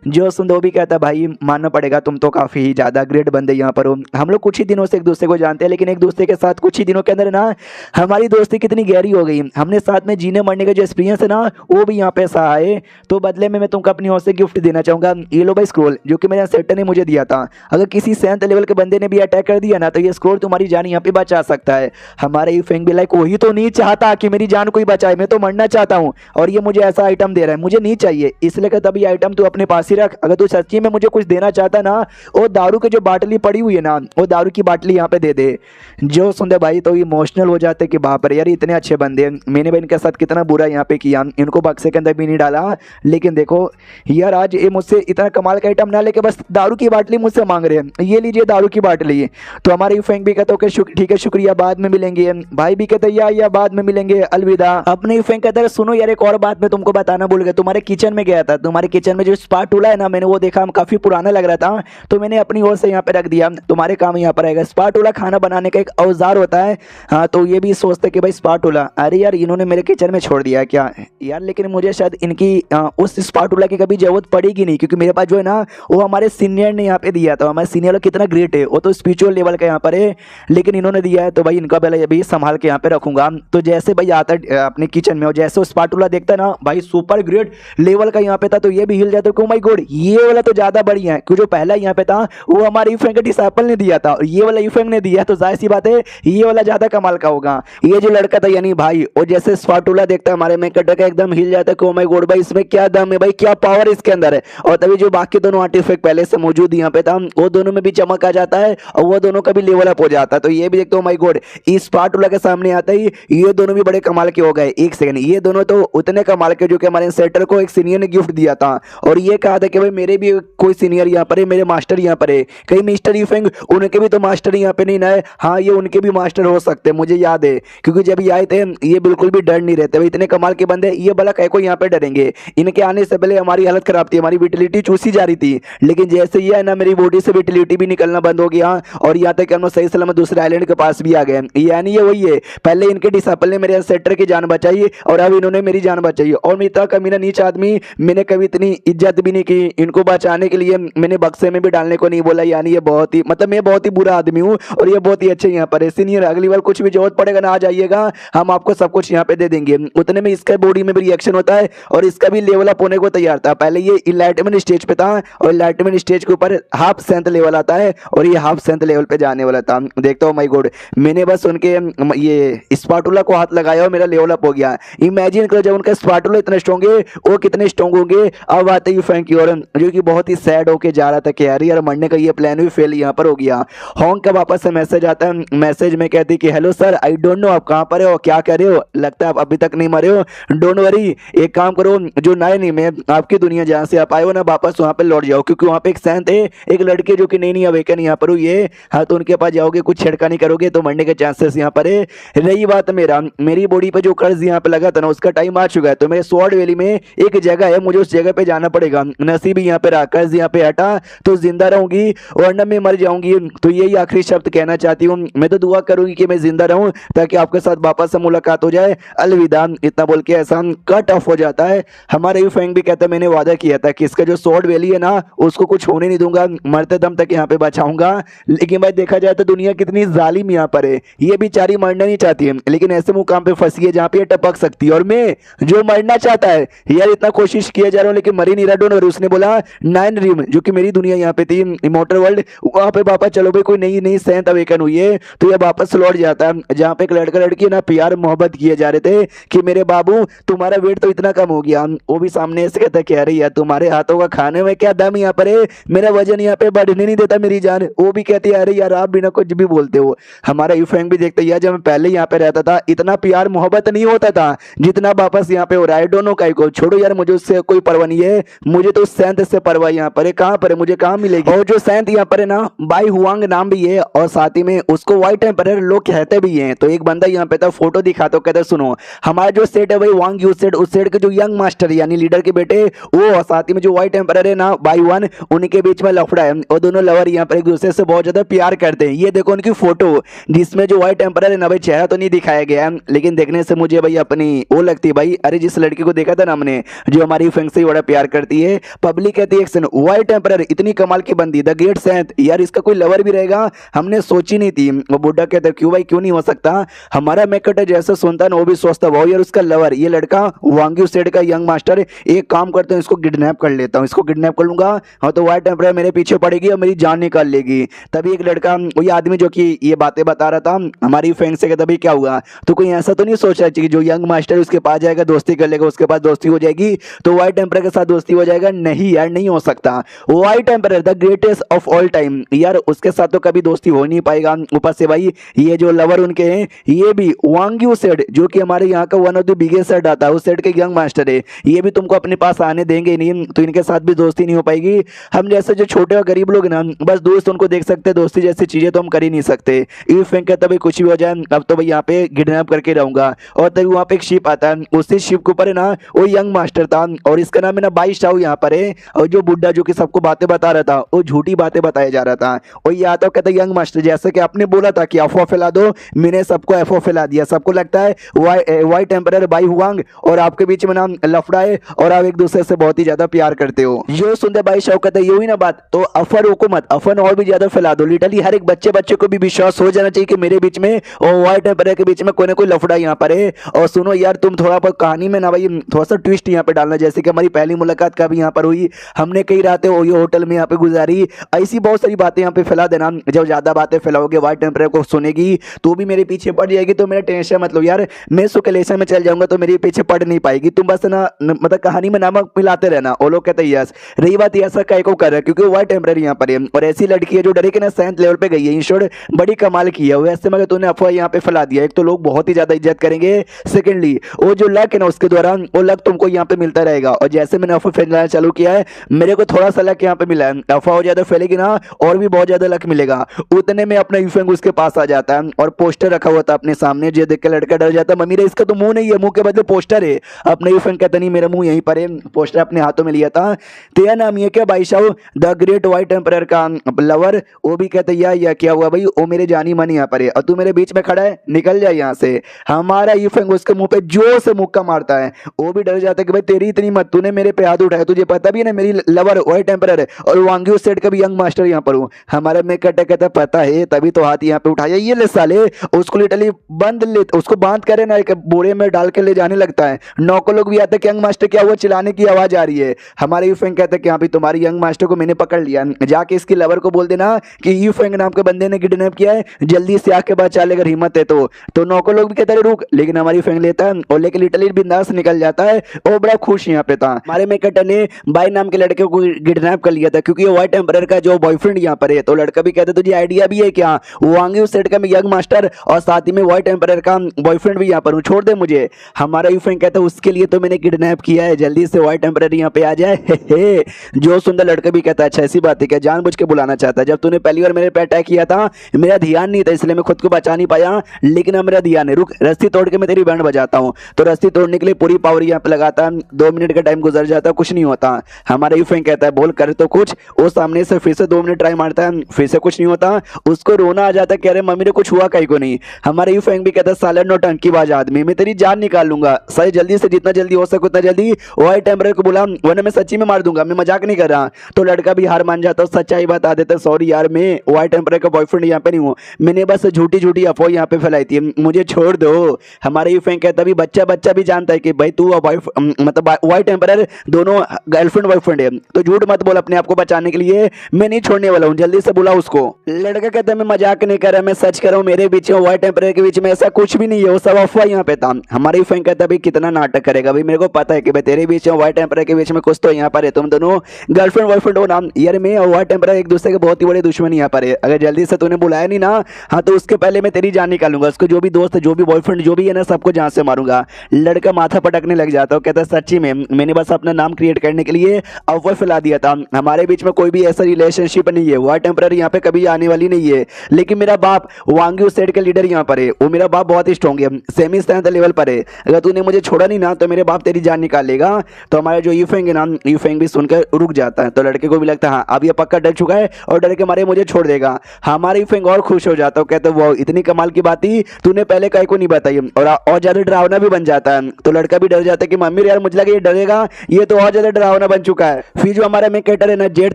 जो सुंदो भी कहता भाई मानना पड़ेगा तुम तो काफ़ी ज़्यादा ग्रेट बंदे यहाँ पर हो, हम लोग कुछ ही दिनों से एक दूसरे को जानते हैं, लेकिन एक दूसरे के साथ कुछ ही दिनों के अंदर ना हमारी दोस्ती कितनी गहरी हो गई, हमने साथ में जीने मरने का जो एक्सपीरियंस है ना वो भी यहाँ पे ऐसा आए। तो बदले में मैं तुमको अपनी ओर से गिफ्ट देना चाहूंगा, ये लो भाई स्क्रोल, जो कि मेरे सेटर ने मुझे दिया था। अगर किसी 7th लेवल के बंदे ने भी अटैक कर दिया ना तो ये स्क्रोल तुम्हारी जान यहाँ पे बचा सकता है। हमारे यूफेंग भी लाइक वही तो नहीं चाहता कि मेरी जान कोई बचाए, मैं तो मरना चाहता हूँ और ये मुझे ऐसा आइटम दे रहा है, मुझे नहीं चाहिए, इसलिए कहता तभी आइटम तू अपने पास ही रख। अगर तू सच्ची में मुझे कुछ देना चाहता ना, वो दारू की जो बाटली पड़ी हुई है ना, वो दारू की बाटली यहाँ पे दे दे। जो सुंदर भाई तो इमोशनल हो जाते कि बाप रे यार इतने अच्छे बंदे, मैंने भी इनके साथ कितना बुरा यहाँ पे किया, इनको बक्से के अंदर भी नहीं डाला। लेकिन देखो यार आज ये मुझसे इतना कमाल का आइटम ना लेके बस दारू की बाटली मुझसे मांग रहे हैं, ये लीजिए दारू की बाटली। तो हमारे यूफेंग भी कहते हो ठीक है शुक्रिया, बाद में मिलेंगे। भाई भी कहते या बाद में मिलेंगे, अलविदा। अपने यूफेंग कहते हैं सुनो यार एक और बात मैं तुमको बताना भूल गया, तुम्हारे किचन में गया था, तुम्हारे किचन में जो स्पाटूला है ना मैंने वो देखा, काफी पुराना लग रहा था, तो मैंने अपनी ओर से यहाँ पे रख दिया, तुम्हारे काम यहाँ पर आएगा। स्पाटूला खाना बनाने का एक औजार होता है। हाँ तो ये भी सोचते कि भाई स्पाटूला, अरे यार इन्होंने मेरे किचन में छोड़ दिया क्या यार, लेकिन मुझे शायद इनकी उस स्पाटूला की कभी जरूरत पड़ेगी नहीं, क्योंकि मेरे पास जो है ना वो हमारे सीनियर ने यहाँ पे दिया था। हमारे सीनियर लोग कितना ग्रेट है, वो तो स्पिरिचुअल लेवल का यहाँ पर है, लेकिन इन्होंने दिया है तो भाई इनका पहले अभी संभाल के यहाँ पे रखूंगा। तो जैसे भाई आता है अपने किचन में और जैसे वो स्पाटूला देखता है ना भाई सुपर ग्रेट लेवल का यहाँ पे था, तो ये भी हिल जाता है, माय गॉड ये वाला तो ज्यादा बढ़िया है, क्योंकि जो पहला यहाँ पे था वो हमारे यूफेंग के डिसाइपल ने दिया था और ये वाला यूफेंग ने दिया, तो जाहिर सी बात है ये वाला ज्यादा कमाल का होगा। ये जो लड़का था यानी भाई। और जैसे स्पाटुला देखता है हमारे मेन कैरेक्टर का एकदम हिल जाता है कि ओ माय गॉड भाई इसमें क्या दम है भाई, क्या पावर इसके अंदर है। और तभी जो बाकी दोनों आर्टिफैक्ट पहले से मौजूद यहाँ पे था वो दोनों में भी चमक आ जाता है और वो दोनों का भी लेवल अप हो जाता है। तो ये भी देखते हो माय गॉड इस स्पाटुला के सामने आता ही ये दोनों भी बड़े कमाल के हो गए। एक सेकंड, ये दोनों तो उतने कमाल के जो कि हमारे सेटर को एक सीनियर ने गिफ्ट दिया था और ये कहा था कि भाई मेरे भी कोई सीनियर यहाँ पर है, मेरे मास्टर यहाँ पर है। कहीं मिस्टर यूफेंग उनके भी तो मास्टर यहाँ पे नहीं ना है? हाँ ये उनके भी मास्टर हो सकते हैं, मुझे याद है क्योंकि जब ये आए थे ये बिल्कुल भी डर नहीं रहते भाई, इतने कमाल के बंदे ये भला कह को यहाँ पे डरेंगे। इनके आने से पहले हमारी हालत खराब थी, हमारी विटिलिटी चूसी जा रही थी, लेकिन जैसे ये है ना मेरी बॉडी से विटिलिटी भी निकलना बंद हो गया और यहाँ तक हम सही सलामत दूसरे आइलैंड के पास भी आ गए। यानी ये वही है, पहले इनके डिसाइपल ने मेरे सेटर की जान बचाई और अब इन्होंने मेरी जान बचाई। और मैं इतना कमीना नीच आदमी, मैंने कभी इतनी इज्जत भी नहीं की इनको बचाने के लिए, मैंने बक्से में भी डालने को नहीं बोला। यानी ये बहुत ही मतलब मैं बहुत ही बुरा आदमी हूँ और ये बहुत ही अच्छे यहाँ पर है। सीनियर अगली बार कुछ भी जरूरत पड़ेगा ना आ जाइएगा, हम आपको सब कुछ यहाँ पे दे देंगे। उतने में इसका बॉडी में भी रिएक्शन होता है और इसका भी लेवल अप होने को तैयार था। पहले ये इनलाइटमेंट स्टेज पे था और इनलाइटमेंट स्टेज के ऊपर हाफ सेंथ लेवल आता है और ये हाफ सेंथ लेवल पे जाने वाला था। देखता हूँ माय गॉड मैंने बस उनके ये स्पाटुला को हाथ लगाया और मेरा लेवल अप हो गया। इमेजिन करो जब उनका स्पाटुला इतना स्ट्रॉन्ग है वो कितने स्ट्रॉन्ग होंगे। अब आते ही फ्रैंकी ऑरन जो कि बहुत ही सैड होके जा रहा था कि यार मरने का ये प्लान भी फेल यहाँ पर हो गया। हॉन्ग का वापस से मैसेज आता है, मैसेज में कहती कि hello sir I don't know आप कहाँ पर हो, क्या कर रहे हो, लगता है आप अभी तक नहीं मरे हो। डोंट वरी, एक काम करो जो नए नहीं मैं आपकी दुनिया जहाँ से आप आए हो ना वापस वहाँ पे लौट जाओ, क्योंकि वहाँ पे एक सैंत है एक लड़के जो कि नई अवेकन यहाँ पर हुई है। हाँ तो उनके पास जाओगे कुछ छेड़खानी करोगे तो मरने के चांसेस यहाँ पर है। रही बात मेरी बॉडी पे जो कर्ज यहाँ पे लगा था ना उसका टाइम आ चुका है, तो मेरे स्वॉर्ड वैली में एक जगह है, मुझे उस जगह पे जाना पड़ेगा। नसीब यहाँ पे रहा, कर्ज यहाँ पे हटा तो जिंदा रहूंगी वरना मैं मर जाऊंगी। तो यही आखिरी शब्द कहना चाहती हूँ। मैं तो दुआ करूंगी कि मैं जिंदा रहूं ताकि आपके साथ वापस से मुलाकात हो जाए। अलविदा, इतना बोल के ऐसा कट ऑफ हो जाता है। हमारे यू फैंग भी कहता है मैंने वादा किया था कि इसका जो स्वॉर्ड वैली है ना उसको कुछ होने नहीं दूंगा, मरते दम तक यहाँ पे बचाऊंगा। लेकिन भाई देखा जाए तो दुनिया कितनी जालिम यहाँ पर है, ये बेचारी मरना नहीं चाहती है लेकिन ऐसे मुकाम पे फंसी है जहाँ पे टपक सकती है। और मैं जो मरना चाहता है यार इतना कोशिश किया जा रहा हूँ लेकिन मरी नहीं रहा। डोंट, उसने बोला 9 रिम जो कि मेरी दुनिया यहाँ पे थी इमॉर्टल वर्ल्ड, वहां पे वापस चलो भाई कोई नई नई सेंथ अवेकन हुई है। तो ये वापस लौट जाता है जहाँ पे एक लड़का लड़की ना प्यार मोहब्बत किए जा रहे थे कि मेरे बाबू तुम्हारा वेट तो इतना कम हो गया। वो भी सामने से कहता कह रही है तुम्हारे हाथों का खाने में क्या दम यहाँ पर है, मेरा वजन यहाँ पे बढ़ने नहीं देता मेरी जान। वो भी कहती है अरे यार आप बिना कुछ भी बोलते हो। हमारा यूफैंग भी देखता है जब मैं पहले यहाँ पे रहता था इतना प्यार मोहब्बत नहीं होता था जितना वापस यहाँ पे हो रहा है। दोनों का को छोड़ो यार, मुझे उससे कोई परवाह नहीं है, मुझे तो सेंथ से परवाह यहाँ पर है। कहाँ पर है, मुझे कहाँ मिलेगी। और जो सेंथ यहाँ पर है ना बाई हुआंग नाम भी है और साथ ही में उसको व्हाइट टेम्परर लोग कहते भी हैं। तो एक बंदा यहाँ पे था फोटो दिखाता तो कहता सुनो हमारा जो सेट है भाई वांग यू सेट, उस सेट के जो यंग मास्टर यानी लीडर के बेटे वो और साथ ही में जो व्हाइट टेम्परर है ना बाई वन, उनके बीच में लफड़ा है और दोनों लवर यहाँ पर एक दूसरे से बहुत ज्यादा प्यार करते हैं। ये देखो उनकी फोटो जिसमें जो व्हाइट टेम्परर है ना भाई चेहरा तो नहीं दिखाया गया है लेकिन देखने से मुझे भाई अपनी वो लगती है भाई अरे जिस लड़की को देखा था ना हमने जो हमारी फैंग से बड़ा प्यार करती है। पब्लिक कहती है एक्शन व्हाइट टेम्परर इतनी कमाल की बंदी द ग्रेट सेंथ, यार इसका कोई लवर भी रहेगा हमने सोची नहीं थी। वो बुड्ढा कहता है क्यों भाई क्यों नहीं हो सकता, हमारा मेकट जैसे सुनता ना वो भी सोचता वो यार उसका लवर ये लड़का वांग्यू सेट का यंग मास्टर। एक काम करते हैं इसको किडनैप कर लेता हूँ, इसको किडनैप कर लूंगा हाँ तो व्हाइट टेम्परर मेरे पीछे पड़ेगी और मेरी जान निकाल लेगी। तभी एक लड़का वही आदमी जो कि ये बातें बता रहा था हमारी फैंग से तभी क्या हुआ, तो कोई ऐसा तो नहीं सोच रहा कि जो यंग मास्टर उसके पास जाएगा दोस्ती कर लेगा उसके पास दोस्ती हो जाएगी तो व्हाइट टेम्परर के साथ दोस्ती हो जाएगा। नहीं यार नहीं हो सकता, white temperer the greatest of all time यार उसके साथ तो कभी दोस्ती हो नहीं पाएगा। ऊपर से भाई ये जो लवर उनके हैं ये भी वांग्यू सेट जो कि हमारे यहाँ का one of the biggest set आता है उस सेट के यंग मास्टर है, ये भी तुमको अपने पास आने देंगे नहीं तो इनके साथ भी दोस्ती नहीं हो पाएगी। हम जैसे जो छोटे और गरीब लोग ना बस दोस्त उनको देख सकते, दोस्ती जैसी चीजें तो हम कर ही नहीं सकते। इफ कहता भाई कुछ भी हो जाए अब तो भाई यहाँ पे किडनैप करके रहूंगा। और तभी वहाँ पे एक शिप आता है, उसी शिप के ऊपर है ना वो यंग मास्टर था और इसका नाम है ना बाई शाओ यहाँ पर है। और जो बुड्ढा जो कि सबको बातें बता रहा था वो झूठी बातें बताया जा रहा था। और ये आता कहता यंग मास्टर जैसे कि आपने बोला था कि अफवाह फैला दो, मैंने सबको अफवाह फैला दिया, सबको लगता है व्हाइट टेम्परर बाई हुआंग और आपके बीच में नाम लफड़ा है और आप एक दूसरे से बहुत ही ज्यादा प्यार करते हो। जो सुनते बाई शाओ कहता है ये हुई ना बात तो अफवाह रोको मत, अफवाह और भी ज्यादा फैला दो। लिटरली हर एक बच्चे को भी विश्वास हो जाना चाहिए कि मेरे बीच में और व्हाइट टेम्परर के बीच में कोई ना कोई लफड़ा यहाँ पर है। और सुनो यार तुम थोड़ा बहुत कहानी में ना भाई थोड़ा सा ट्विस्ट यहाँ पे डालना, जैसे कि हमारी पहली मुलाकात का भी यहाँ पर हुई, हमने कई रातें ओयो होटल में यहाँ पे गुजारी, ऐसी बहुत सारी बातें यहाँ पे फैला देना। जब ज्यादा बातें फैलाओगे व्हाइट टेम्परर को सुनेगी तो भी मेरे पीछे पड़ जाएगी, तो मेरा टेंशन मत लो। मतलब यार मैं सुकलेशन में चल जाऊंगा तो मेरे पीछे पड़ नहीं पाएगी, तुम बस ना मतलब कहानी में नमक मिलाते रहना। वो लोग कहते हैं यस। रही बात ऐसा काय को कर रहा है क्योंकि वो टेम्पररी यहाँ पर है और ऐसी लड़की है जो डरे के ना 7th लेवल पे गई है, इंश्योर बड़ी कमाल की है वैसे, मगर तूने अफवाह यहाँ पे फैला दिया। एक तो लोग बहुत ही ज्यादा इज्जत करेंगे, सेकेंडली वो जो लक है ना उसके दौरान वो लक तुमको यहाँ पे मिलता रहेगा। और जैसे मैंने अफवाह फैलाना चालू किया है मेरे को थोड़ा सा लक यहाँ पे मिला है, अफवाह हो ज्यादा फैलेगी ना और भी बहुत ज्यादा लक मिलेगा। उतने में अपना यूफेंग उसके पास आ जाता है और पोस्टर रखा हुआ था अपने सामने, जो देख के लड़का डर जाता है। मम्मी रे इसका तो मुंह नहीं है, मुंह के बदले पोस्टर है। अपने यूफेंग कहता नहीं मेरा मुंह यहीं पर है, पोस्टर अपने हाथों में लिया था। तेरा नाम ये क्या भाई साहब, द ग्रेट व्हाइट एम्परर का लवर। वो भी कहते या क्या हुआ भाई, वो मेरे जानी मानी यहाँ पर है और तू मेरे बीच में खड़ा है, निकल जाए यहाँ से। हमारा यूफेंग उसके मुंह पे जोर से मुक्का मारता है। वो भी डर जाता है कि भाई तेरी इतनी मत, तूने मेरे पे हाथ उठाया, तुझे पता भी है ना मेरी लवर व्हाइट एम्परर है और वांग्यू सेट का भी यंग मास्टर यहाँ पर हूँ। हमारे में कहता पता है तभी तो हाथ यहाँ पे उठाया। ये ले साले उसको लिटरली बंद ले, उसको बांध करे ना एक बोरे में डाल के ले जाने लगता है। नौकर लोग भी आते हैं कि यंग मास्टर क्या हुआ, चिल्लाने की आवाज आ रही है। हमारे यूफेंग कहते हैं कि हाँ भाई तुम्हारी यंग मास्टर को मैंने पकड़ लिया, जाके इसकी लवर को बोल देना कि यूफेंग नाम के बंदे ने किडनैप किया है, जल्दी से आके बचा ले अगर हिम्मत है तो नौकर लोग भी कहते हैं रुक, लेकिन हमारी यूफेंग लेता है और लेके लिटरली बिंदास निकल जाता है। और बड़ा खुश यहाँ पे था। हमारे मेकटर ने बाई नाम के लड़के को किडनैप कर लिया था क्योंकि ये व्हाइट एम्परर का जो बॉयफ्रेंड यहाँ पर है। तो लड़का भी कहता तुझे आइडिया भी है क्या, वांगी उस सेट का मैं यंग मास्टर और साथ ही में व्हाइट एम्परर का बॉयफ्रेंड भी यहाँ पर हूँ, छोड़ दे मुझे। हमारा यूफेंग कहता है उसके लिए तो मैंने किडनैप किया है, जल्दी से व्हाइट एम्परर यहाँ पे आ जाए। हे जो सुंदर लड़का भी कहता है अच्छा ऐसी बात है क्या, जानबूझ के बुलाना चाहता है। जब तूने पहली बार मेरे पे अटैक किया था मेरा ध्यान नहीं था इसलिए मैं खुद को बचा नहीं पाया, लेकिन अब मेरा ध्यान है, रुक रस्सी तोड़ के मैं तेरी बैंड बजाता हूँ। तो रस्सी तोड़ने के लिए पूरी पावर यहाँ पे लगाता है, 2 मिनट का टाइम गुजर जाता है, कुछ नहीं होता। हमारा यूफेंग कहता है बोल कर तो कुछ, वो सामने से फिर से 2 मिनट ट्राई मारता है, फिर से कुछ नहीं होता। उसको रोना आ जाता है, कह रहे मम्मी ने कुछ हुआ कहीं को नहीं। हमारा यूफेंग भी कहता है साले नौटंकीबाज आदमी, मैं तेरी जान निकाल लूंगा, सही जल्दी से जितना जल्दी हो सके उतना जल्दी व्हाइट एम्परर को बुला वरना मैं सच्ची में मार दूंगा, मैं मजाक नहीं कर रहा। तो लड़का भी हार मान जाता है, सच्चाई बता देता है सॉरी यार मैं व्हाइट एम्परर का बॉयफ्रेंड यहाँ पे नहीं हूँ, मैंने बस झूठी झूठी अफवाह यहाँ पे फैलाई थी, मुझे छोड़ दो। हमारा यूफेंग कहता भी बच्चा भी जानता है कि भाई तू मतलब व्हाइट एम्परर दोनों गर्लफ्रेंड बॉयफ्रेंड है, तो झूठ मत बोल अपने आप को बचाने के लिए, मैं नहीं छोड़ने वाला हूँ, जल्दी से बुला उसको। लड़का कहता है मैं मजाक नहीं कर रहा, मैं सच कर रहा हूँ, मेरे बीच में व्हाइट एम्परर के बीच में ऐसा कुछ भी नहीं है, वो सब अफवाह यहाँ पे था। हमारा यूफेंग कहता है भाई कितना नाटक करेगा भाई, मेरे को पता है कि भाई तेरे बीच में व्हाइट एम्परर के बीच में कुछ तो यहाँ पर है, तुम दोनों गर्लफ्रेंड बॉयफ्रेंड हो ना यार, मैं और व्हाइट एम्परर एक दूसरे के बहुत ही बड़े दुश्मन यहाँ पर है, अगर जल्दी से तूने बुलाया नहीं ना हाँ तो उसके पहले मैं तेरी जान निकालूंगा, उसको जो भी दोस्त जो भी बॉयफ्रेंड जो भी है ना सबको जान से मारूंगा। लड़का माथा पटकने लग जाता है, कहता है सच्ची में मैंने बस अपना नाम क्रिएट करने के लिए अफवाह फैला दिया था, हमारे बीच में कोई भी ऐसा रिलेशनशिप नहीं है, व्हाइट एम्परर यहाँ पे कभी आने वाली नहीं है। लेकिन मेरा बाप वांग्यू सेट के लीडर यहाँ पर है, वो मेरा बाप बहुत ही स्ट्रॉन्ग है, सेमी 7th लेवल पर है, अगर तूने मुझे छोड़ा नहीं ना तो मेरे बाप तेरी जान निकाल लेगा। तो हमारा जो यूफेंग है ना, यूफेंग भी सुनकर रुक जाता है। तो लड़के को भी लगता है हाँ अब ये पक्का डर चुका है और डर के मारे मुझे छोड़ देगा। हमारा यूफेंग और खुश हो जाता है, कहते वो इतनी कमाल की बात ही तूने पहले कहीं को नहीं बताई, और ज्यादा डरावना भी बन जाता है। तो लड़का भी डर जाता है कि मम्मी यार मुझे लगा ये डरेगा, ये तो और ज्यादा डरावना बन चुका है। फिर जो हमारा मेकेटर है ना जेड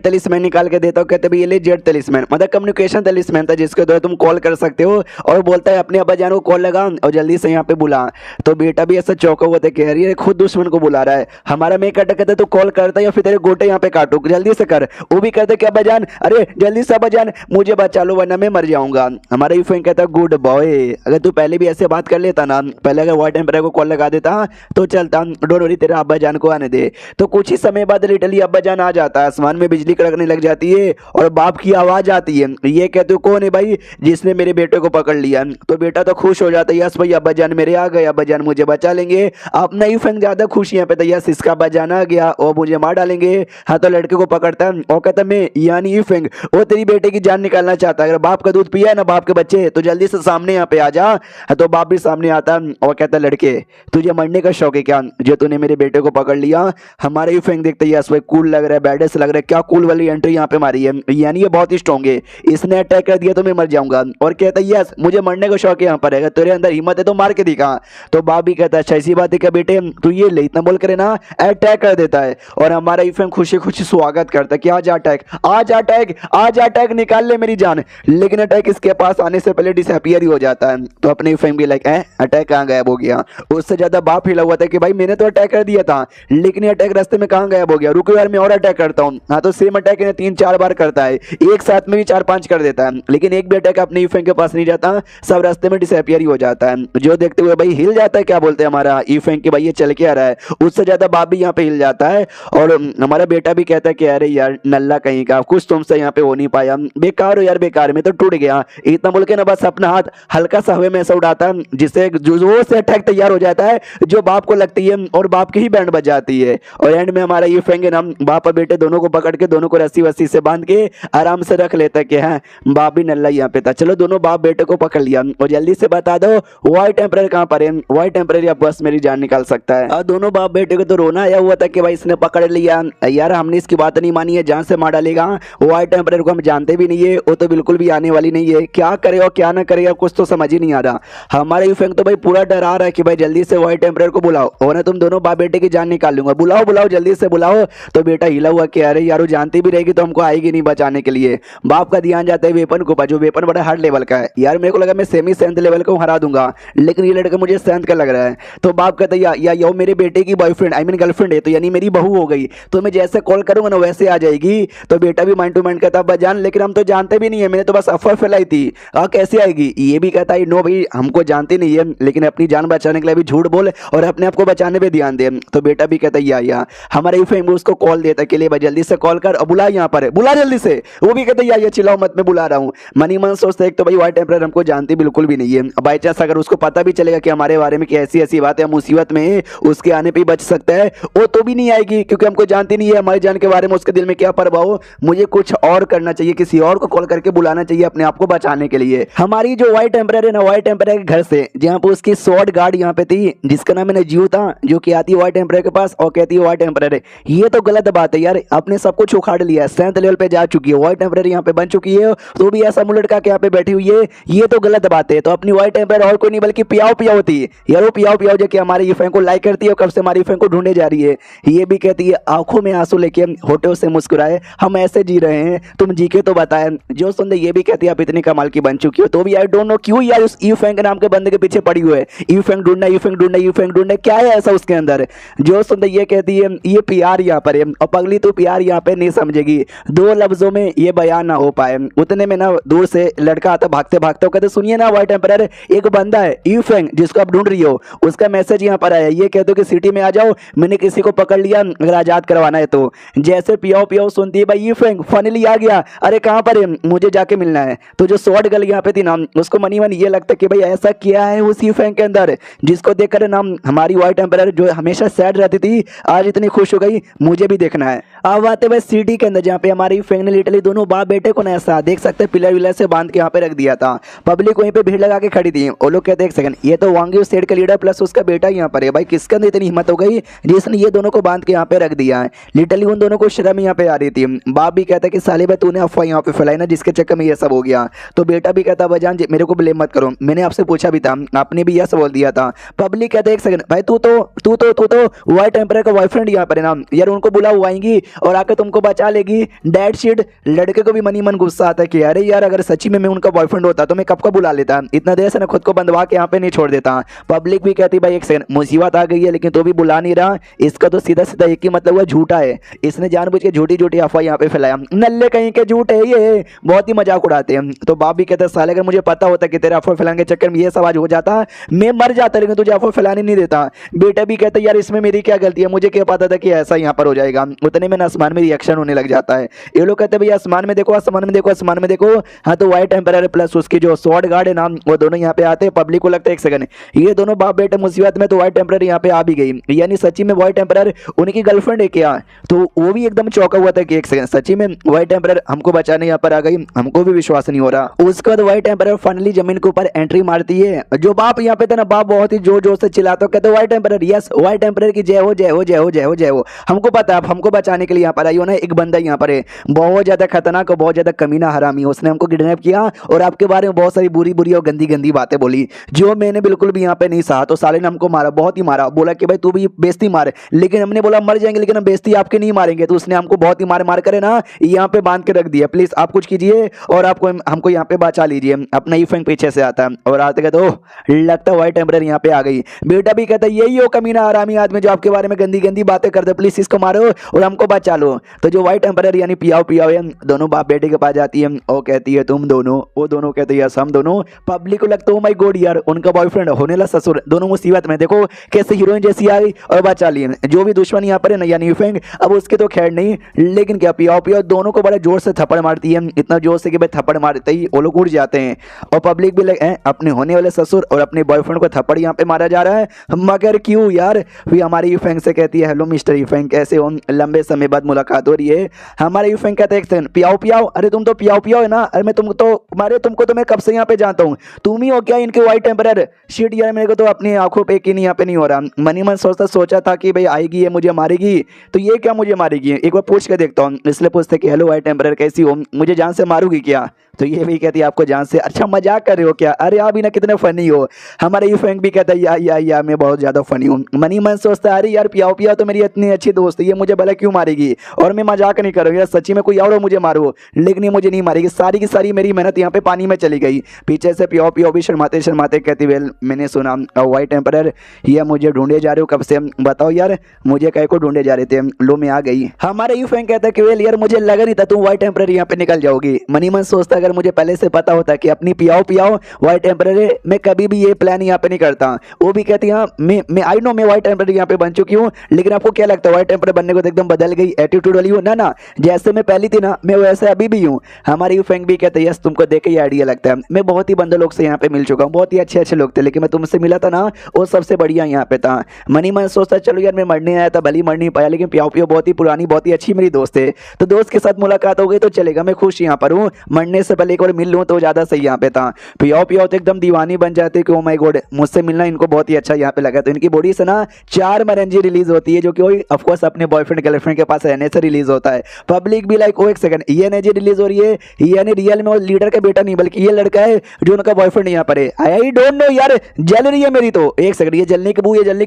तलिस्मैन निकाल के देता हूँ, कहते भाई ये ले जेड तलिस्मैन, मतलब कम्युनिकेशन तलिस्मैन था जिसके द्वारा तुम कॉल कर सकते हो, और बोलता है अपने अब्बा जान को कॉल लगा और जल्दी से यहाँ पे बुला। तो बेटा भी ऐसा चौंका हुआ था, कह रही है खुद दुश्मन को बुला रहा है। हमारा मेकेटर कहता है तू कॉल करता है या फिर तेरे गोटे यहाँ पे काटू, जल्दी से कर। वो भी कहते क्या अब्बा जान, अरे जल्दी से अब्बा जान मुझे बचा लो वरना मैं मर जाऊंगा। हमारा यूफेंग कहता गुड बॉय, अगर तू पहले भी ऐसे बात कर लेता ना, पहले अगर व्हाइट एम्परर को कॉल लगा देता तो चलता, डोंट वरी तेरा अब्बा जान को आने दे। तो कुछ ही समय बाद लिटरली अब्बा जान आ जाता है, आसमान में बिजली कड़कने लग जाती है और बाप की आवाज आती है, ये कहते कौन है भाई जिसने मेरे बेटे को पकड़ लिया। तो बेटा तो खुश हो जाता है, यस भाई अब्बा जान मेरे आ गए, अब्बा जान मुझे बचा लेंगे। अपना यूफेंग ज्यादा खुश यहाँ पे था, यस इसका अब्बा जान आ गया और मुझे मार डालेंगे। हाँ तो लड़के को पकड़ता है और कहता मैं यानी यूफेंग वो तेरी बेटे की जान निकालना चाहता है, अगर बाप का दूध पिया है ना बाप के बच्चे तो जल्दी से सामने यहाँ पे आ जा। तो बाप भी सामने आता और कहता लड़के तुझे मरने का शौक है क्या जो तूने मेरे बेटे को पकड़ लिया। हमारे यूफेंग देखते यस भाई कूल लग रहा है, बैडेस लग रहा है, क्या कूल वाली एंट्री यहाँ पे मारी है, यानी ये बहुत ही स्ट्रॉन्ग है, इसने अटैक कर दिया तो मैं मर जाऊंगा। और कहता है यस मुझे मरने का शौक है यहाँ पर, अगर तेरे अंदर हिम्मत है तो मार के दिखा। तो बाप भी कहता है अच्छा ऐसी बात है क्या बेटे, तू ये ले इतना बोल करे ना अटैक कर देता है। और हमारा यूफेंग खुशी खुशी स्वागत करता है कि आज अटैक आज अटैक आज अटैक निकाल ले मेरी जान। लेकिन अटैक इसके पास आने से पहले डिसअपीयर ही हो जाता है। तो अपने यूफेंग भी लाइक अटैक कहाँ गायब हो गया। उससे ज्यादा बाप हिला हुआ था कि भाई मैंने तो अटैक कर दिया था लेकिन अटैक रास्ते में कहाँ गायब हो गया, रुको यार मैं और अटैक करता हूँ। हाँ तो सेम अटैक इन्हें 3-4 बार करता है, एक साथ में भी 4-5 कर देता है, लेकिन एक भी अटैक अपने यूफेंग के पास नहीं जाता, सब रास्ते में डिसअपीयर ही हो जाता है। है, जो देखते हुए भाई हिल जाता है, क्या बोलते हैं हमारा ईफेंग कि भाई ये चल के आ रहा है, उससे ज्यादा बाप भी यहाँ पे हिल जाता है। और हमारा बेटा भी कहता है कि अरे यार नल्ला कहीं का, कुछ तुमसे यहाँ पे हो नहीं पाया, बेकार हो यार, बेकार में तो टूट गया। इतना बोल के ना बस अपना हाथ हल्का सा हवा में ऐसा उड़ाता है जिससे जोर से अटैक तैयार हो जाता है, जो बाप को लगती है और बाप की ही बैंड बज जाती है। और एंड में हमारा ये फेंगे ना बाप और बेटे दोनों को पकड़ के दोनों को रस्सी वस्सी से बांध के आराम से रख लेता है कि हाँ बाप भी नल्ला यहाँ पे था। चलो दोनों बाप बेटे को पकड़ लिया और जल्दी से बता दो व्हाइट टेम्परर कहाँ पर है, व्हाइट टेम्परर या बस मेरी जान निकाल सकता है। और दोनों बाप बेटे को तो रोना आया हुआ था कि भाई इसने पकड़ लिया यार, हमने इसकी बात नहीं मानी है, जान से मार डालेगा। व्हाइट टेम्परर को हम जानते भी नहीं है, वो तो बिल्कुल भी आने वाली नहीं है, क्या करेगा क्या ना करेगा कुछ तो समझ ही नहीं आ रहा। हमारा यूफेंग तो भाई पूरा डरा रहा है कि भाई जल्दी से व्हाइट टेम्परर को बुलाओ और तुम दोनों बाप बेटे की जान निकाल लूंगा, बुलाओ बुलाओ जल्दी से बुलाओ। तो बेटा हिला हुआ कि अरे यार वो जानती भी रहेगी तो हमको आएगी नहीं बचाने के लिए। बाप का ध्यान जाता है वेपन को, जो वेपन बड़ा हार्ड लेवल का है यार, मेरे को लगा मैं सेमी सेंथ लेवल को हरा दूंगा, लेकिन ये लड़का मुझे सेंथ का लग रहा है। तो बाप कहता है या यो मेरे बेटे की बॉयफ्रेंड आई मीन गर्लफ्रेंड है, तो यानी मेरी बहू हो गई, तो मैं जैसे कॉल करूंगा ना वैसे आ जाएगी। तो बेटा भी माइंड टू माइंड कहता बजान लेकिन हम तो जानते भी नहीं है, मैंने तो बस अफवाह फैलाई थी, कैसे आएगी। ये भी कहता है नो भाई हमको जानती नहीं है, लेकिन अपनी जान बचाने के लिए भी झूठ बोल और अपने आप को बचाने पे ध्यान दे। तो बेटा भी कहता है या हमारे यूफेंग उसको कॉल देता के लिए भाई जल्दी से कॉल कर और बुला, यहाँ पर है बुला जल्दी से। वो भी कहते हैं या चिल्लाओ मत मैं बुला रहा हूँ। मनी मन सोचते एक तो भाई व्हाइट टेम्परर हमको जानती बिल्कुल भी नहीं है, बाई चांस अगर उसको पता भी चलेगा कि हमारे बारे में ऐसी ऐसी बात है मुसीबत में उसके आने पे बच सकता है, वो तो भी नहीं आएगी क्योंकि हमको जानती नहीं है हमारी जान के बारे में उसके दिल में क्या प्रभाव। मुझे कुछ और करना चाहिए, किसी और को कॉल करके बुलाना चाहिए अपने आप को बचाने के लिए। हमारी जो व्हाइट टेम्परर है ना, व्हाइट टेम्परर के घर से जहाँ पे उसकी स्वॉर्ड गार्ड यहाँ पे थी जिसका नाम है जीव था, जो कि आती है व्हाइट टेम्परर के पास और कहती है व्हाइट टेम्परर है। ये तो गलत बात है यार, अपने सब कुछ उखाड़ लिया, 7th लेवल पे जा चुकी है, व्हाइट टेम्परर यहाँ पे बन चुकी है, तो भी ऐसा मुंह लटका के यहाँ पे बैठी हुई है, ये तो गलत बात है। तो अपनी व्हाइट टेम्परर और कोई नहीं बल्कि पियाओ पियाओ होती है यार, वो पियाओ पियाओ जो कि हमारे यूफेंग को लाइक करती है और कब से हमारी यूफेंग को ढूंढे जा रही है। ये भी कहती है आंखों में आंसू लेके होठों से मुस्कुराए हम ऐसे जी रहे हैं, तुम जी के तो बताए। जो सुनते ये भी कहती है आप इतनी कमाल की बन चुकी हो, तो भी आई डोंट नो क्यों यार उस यूफेंग नाम के बंदे के पीछे पड़ी हुई है, यूफेंग ढूंढना यूफेंग ढूंढना यूफेंग ढूंढना, क्या है ऐसा उसके अंदर। जो सुनते ये कहती है ये प्यार यहाँ पर है और पगली तो प्यार यहाँ पे नहीं समझेगी, दो लफ्जों में ये बयान ना हो पाए। उतने में ना दूर से लड़का आता भागते भागते, कहते सुनिए ना व्हाइट टेम्परर एक बंदा है यूफेंग जिसको आप ढूंढ रही हो, उसका मैसेज यहाँ पर आया, ये कहते हो कि सिटी में आ जाओ, मैंने किसी को पकड़ लिया अगर आजाद करवाना है तो। जैसे पियाओ पियाओ सुनती है भाई यूफेंग फाइनली आ गया, अरे कहाँ पर है मुझे जाके मिलना है। तो जो स्वॉर्ड गर्ल यहाँ पे थी ना उसको मनी मन ये लगता है कि भाई ऐसा क्या है उस यूफेंग के अंदर जिसको देखकर नाम हमारी व्हाइट टेम्परर जो हमेशा सैड रहती थी आज इतनी खुश हो गई, मुझे भी देखना है। अब आते भाई सिटी के अंदर जहाँ पे हमारी यूफेंग ने लिटरली दोनों बाप बेटे को ना ऐसा देख सकते पिलर विलर से बांध के यहाँ पे रख दिया था, पब्लिक वहीं पे भीड़ लगा के खड़ी थी। वो लोग कहते एक सेकंड ये तो वांगी स्टेट का लीडर प्लस उसका बेटा यहाँ पर है, भाई किसके अंदर इतनी हिम्मत हो गई जिसने ये दोनों को बांध के यहाँ पे रख दिया है। लिटरली उन दोनों को शर्म यहाँ पे आ रही थी। बाप भी कहता कि साले भाई तूने अफवाह यहाँ पे फैलाई ना जिसके चक्कर में ये सब हो गया। तो बेटा भी कहता बजान मेरे को ब्लेम मत करो, मैंने आपसे पूछा भी था आपने भी यस बोल दिया था। पब्लिक कहते एक सेकंड भाई तू तो व्हाइट टेम्परर का बॉयफ्रेंड यहाँ पर है ना यार, उनको बुला वो आएंगी और आकर तुमको बचा लेगी। डैड शिट लड़के को भी मनी मन गुस्सा आता है कि अरे यार अगर सच्ची में मैं उनका बॉयफ्रेंड होता तो मैं कब का बुला लेता, इतना देर से ना खुद को बंधवा के यहाँ पे नहीं छोड़ देता। पब्लिक भी कहती भाई एक सेकंड मुसीबत आ गई है लेकिन तो भी बुला नहीं रहा, इसका तो सीधा सीधा एक ही मतलब हुआ झूठा है, इसने जानबूझ के झूठी झूठी अफवाह यहाँ पे फैलाया, नल्ले कहीं के झूठ है ये, बहुत ही मजाक उड़ाते हैं। तो बाप भी कहते साले अगर मुझे पता होता कि तेरे अफवाह फैलाने के चक्कर में ये सब आज हो जाता मैं मर जाता, लेकिन तुझे अफवाह फैलाने नहीं देता। बेटा भी कहते यार इसमें मेरी क्या गलती है, मुझे क्या पता था कि ऐसा यहाँ पर हो जाएगा। उतने में आसमान में रिएक्शन होने लग जाता है, ये लोग कहते भैया आसमान में देखो आसमान में देखो आसमान में देखो। हाँ तो व्हाइट टेम्परर प्लस उसकी जो स्वॉर्ड गार्ड है ना वो दोनों यहाँ पे आते हैं। पब्लिक को लगता है एक सेकंड ये दोनों बाप बेटे मुसीबत में, तो व्हाइट टेम्परर यहाँ पे आ भी गई, यानी सच्ची में व्हाइट टेम्परर उनकी गर्लफ्रेंड है क्या। तो वो भी एकदम चौंका हुआ था कि एक सेकंड सच्ची में व्हाइट टेम्परर हमको बचाने यहाँ पर आ गई, हमको भी विश्वास नहीं हो रहा। उसके बाद व्हाइट टेम्परर फाइनली जमीन के ऊपर एंट्री मारती है। जो बाप यहाँ पे था ना बाप बहुत ही जोर जोर से चिल्लाता, कहते व्हाइट टेम्परर यस व्हाइट टेम्परर की जय हो जय हो जय हो जय हो जय हो, हमको पता आप हमको बचाने के लिए यहाँ पर आई हो ना। एक बंदा यहाँ पर है बहुत ज्यादा खतरनाक और बहुत ज्यादा कमीना हरामी, उसने हमको किडनैप किया और आपके बारे में बहुत सारी बुरी बुरी और गंदी गंदी बातें बोली जो मैंने बिल्कुल भी यहाँ पे नहीं सहा। तो साले ने हमको मारा, बहुत ही मारा, बोला कि भाई तू भी बेइज्जती मार, लेकिन हमने बोला मर जाएंगे लेकिन हम बेइज्जती आपके नहीं मारेंगे। तो उसने हमको बहुत ही मार मार कर ना यहाँ पे बांध के रख दिया, प्लीज आप कुछ कीजिए और आपको हमको यहाँ पे बचा लीजिए। अपना यूफेंग पीछे से आता है और आते कहते ओह लगता है व्हाइट टेम्परर यहाँ पे आ गई। बेटा भी कहता है यही हो कमीना हरामी आदमी जो आपके बारे में गंदी गंदी बातें करते, प्लीज इसको मारो और हमको बचा लो। तो जो व्हाइट टेम्परर यानी पियाओ पियाओ है दोनों बाप बेटे के पास जाती है और कहती है तुम दोनों, वो दोनों कहते हैं हम दोनों। पब्लिक को लगता है ओ माय गॉड गॉड यार, उनका बॉयफ्रेंड होने ला ससुर, दोनों मुसीबत में। देखो कैसे हीरोइन जैसी आ गई और बचा ली। जो भी दुश्मन यहाँ पर है ना यानी यूफेंग, अब उसके तो खैर नहीं, लेकिन क्या पियाओ पियाओ दोनों को बड़ा जोर से थप्पड़ मारती है, इतना जोर से कि भाई थप्पड़ मारते ही वो लोग उड़ जाते हैं। और पब्लिक भी अपने होने वाले ससुर और अपने बॉयफ्रेंड को थप्पड़ यहाँ पे मारा जा रहा है। मगर क्यों यार? फिर हमारी यूफेंग से कहती है, हेलो मिस्टर यूफेंग, कैसे हो? लंबे समय बाद मुलाकात हो रही है। हमारे यूफेंग कहते हैं, पियाओ पियाओ, अरे तुम तो पियाओ पियाओ है ना? अरे मैं तुमको तो मैं कब से यहाँ पे जानता हूँ, तुम ही हो क्या इनके वाइट टेम्परर? शिट यार, मेरे को तो अपनी आंखों पे यकीन यहाँ पे नहीं हो रहा। मनी मन सोचा था कि भाई आएगी ये मुझे मारेगी, तो ये क्या मुझे मारेगी? एक बार पूछ के देखता हूँ। इसलिए पूछते कि हेलो वाइट टेम्परर, कैसी हो? मुझे जान से मारूगी क्या? तो ये भी कहती है, आपको जान से? अच्छा मजाक कर रहे हो क्या? अरे आप भी ना कितने फनी हो। हमारे यूफेंग भी कहता है, या मैं बहुत ज्यादा फनी हूँ। मनी मन सोचता है, अरे यार पियाओ पियाओ तो मेरी इतनी अच्छी दोस्त है, ये मुझे भला क्यों मारेगी? और मैं मजाक नहीं कर रहा हूँ यार, सच्ची में कोई और मुझे मारो, लेकिन ये मुझे नहीं मारेगी। सारी की सारी मेरी मेहनत यहाँ पे पानी में चली गई। पीछे से पियाओ पियाओ भी शर्माते शर्माते कहती, वेल मैंने सुना वाइट टेम्परर ये मुझे ढूंढे जा रहे हो कब से? बताओ यार मुझे कहीं को ढूंढे जा रहे थे? लो मैं आ गई। हमारे यूफेंग कहता है कि वेल यार मुझे लगा नहीं था तुम वाइट टेम्परर यहाँ पे निकल जाओगी। मनी मन सोचता अगर मुझे पहले से पता होता कि अपनी पियाओ पियाओ वाइट टेम्पररी, मैं कभी भी ये प्लान यहाँ पे नहीं करता। वो भी कहती है, मैं आई नो मैं वाइट टेम्पररी यहाँ पे बन चुकी हूँ, लेकिन आपको क्या लगता है वाइट टेम्पररी बनने को तो एकदम बदल गई, एटीट्यूड वाली हूँ ना? जैसे मैं पहली थी ना, मैं वैसे अभी भी हूँ। हमारी यूफेंग भी कहते हैं, यस तुमको देख के आइडिया लगता है, मैं बहुत ही बंदे लोग से यहाँ पे मिल चुका हूँ, बहुत ही अच्छे अच्छे लोग थे, लेकिन मैं तुमसे मिला था ना वो सबसे बढ़िया यहाँ पे था। मनी मन सोचता चलो यार मैं मरने आया था, भली मर नहीं पाया, लेकिन पियाओ पियाओ बहुत ही पुरानी बहुत ही अच्छी मेरी दोस्त है, तो दोस्त के साथ मुलाकात हो गई तो चलेगा, मैं खुश यहाँ पर हूँ। मरने से पहले एक बार मिल लूँ तो ज्यादा सही यहाँ पे था। पियाओ पियाओ तो एकदम दीवानी बन जाते कि ओ माय गॉड मुझसे मिलना इनको बहुत ही अच्छा यहाँ पे लगा। तो इनकी बॉडी से ना 4 मरंजी रिलीज होती है, जो कि वही ऑफ कोर्स अपने बॉयफ्रेंड गर्लफ्रेंड के पास रहने से रिलीज होता है। पब्लिक भी लाइक ओ एक सेकंड, ये एनर्जी रिलीज हो रही है, ये यानी रियल में वो लीडर का बेटा नहीं बल्कि ये लड़का है जो उनका बॉयफ्रेंड यहाँ पर है। आई डोंट नो यार, जल रही है मेरी तो। एक सेकंड, ये जलने की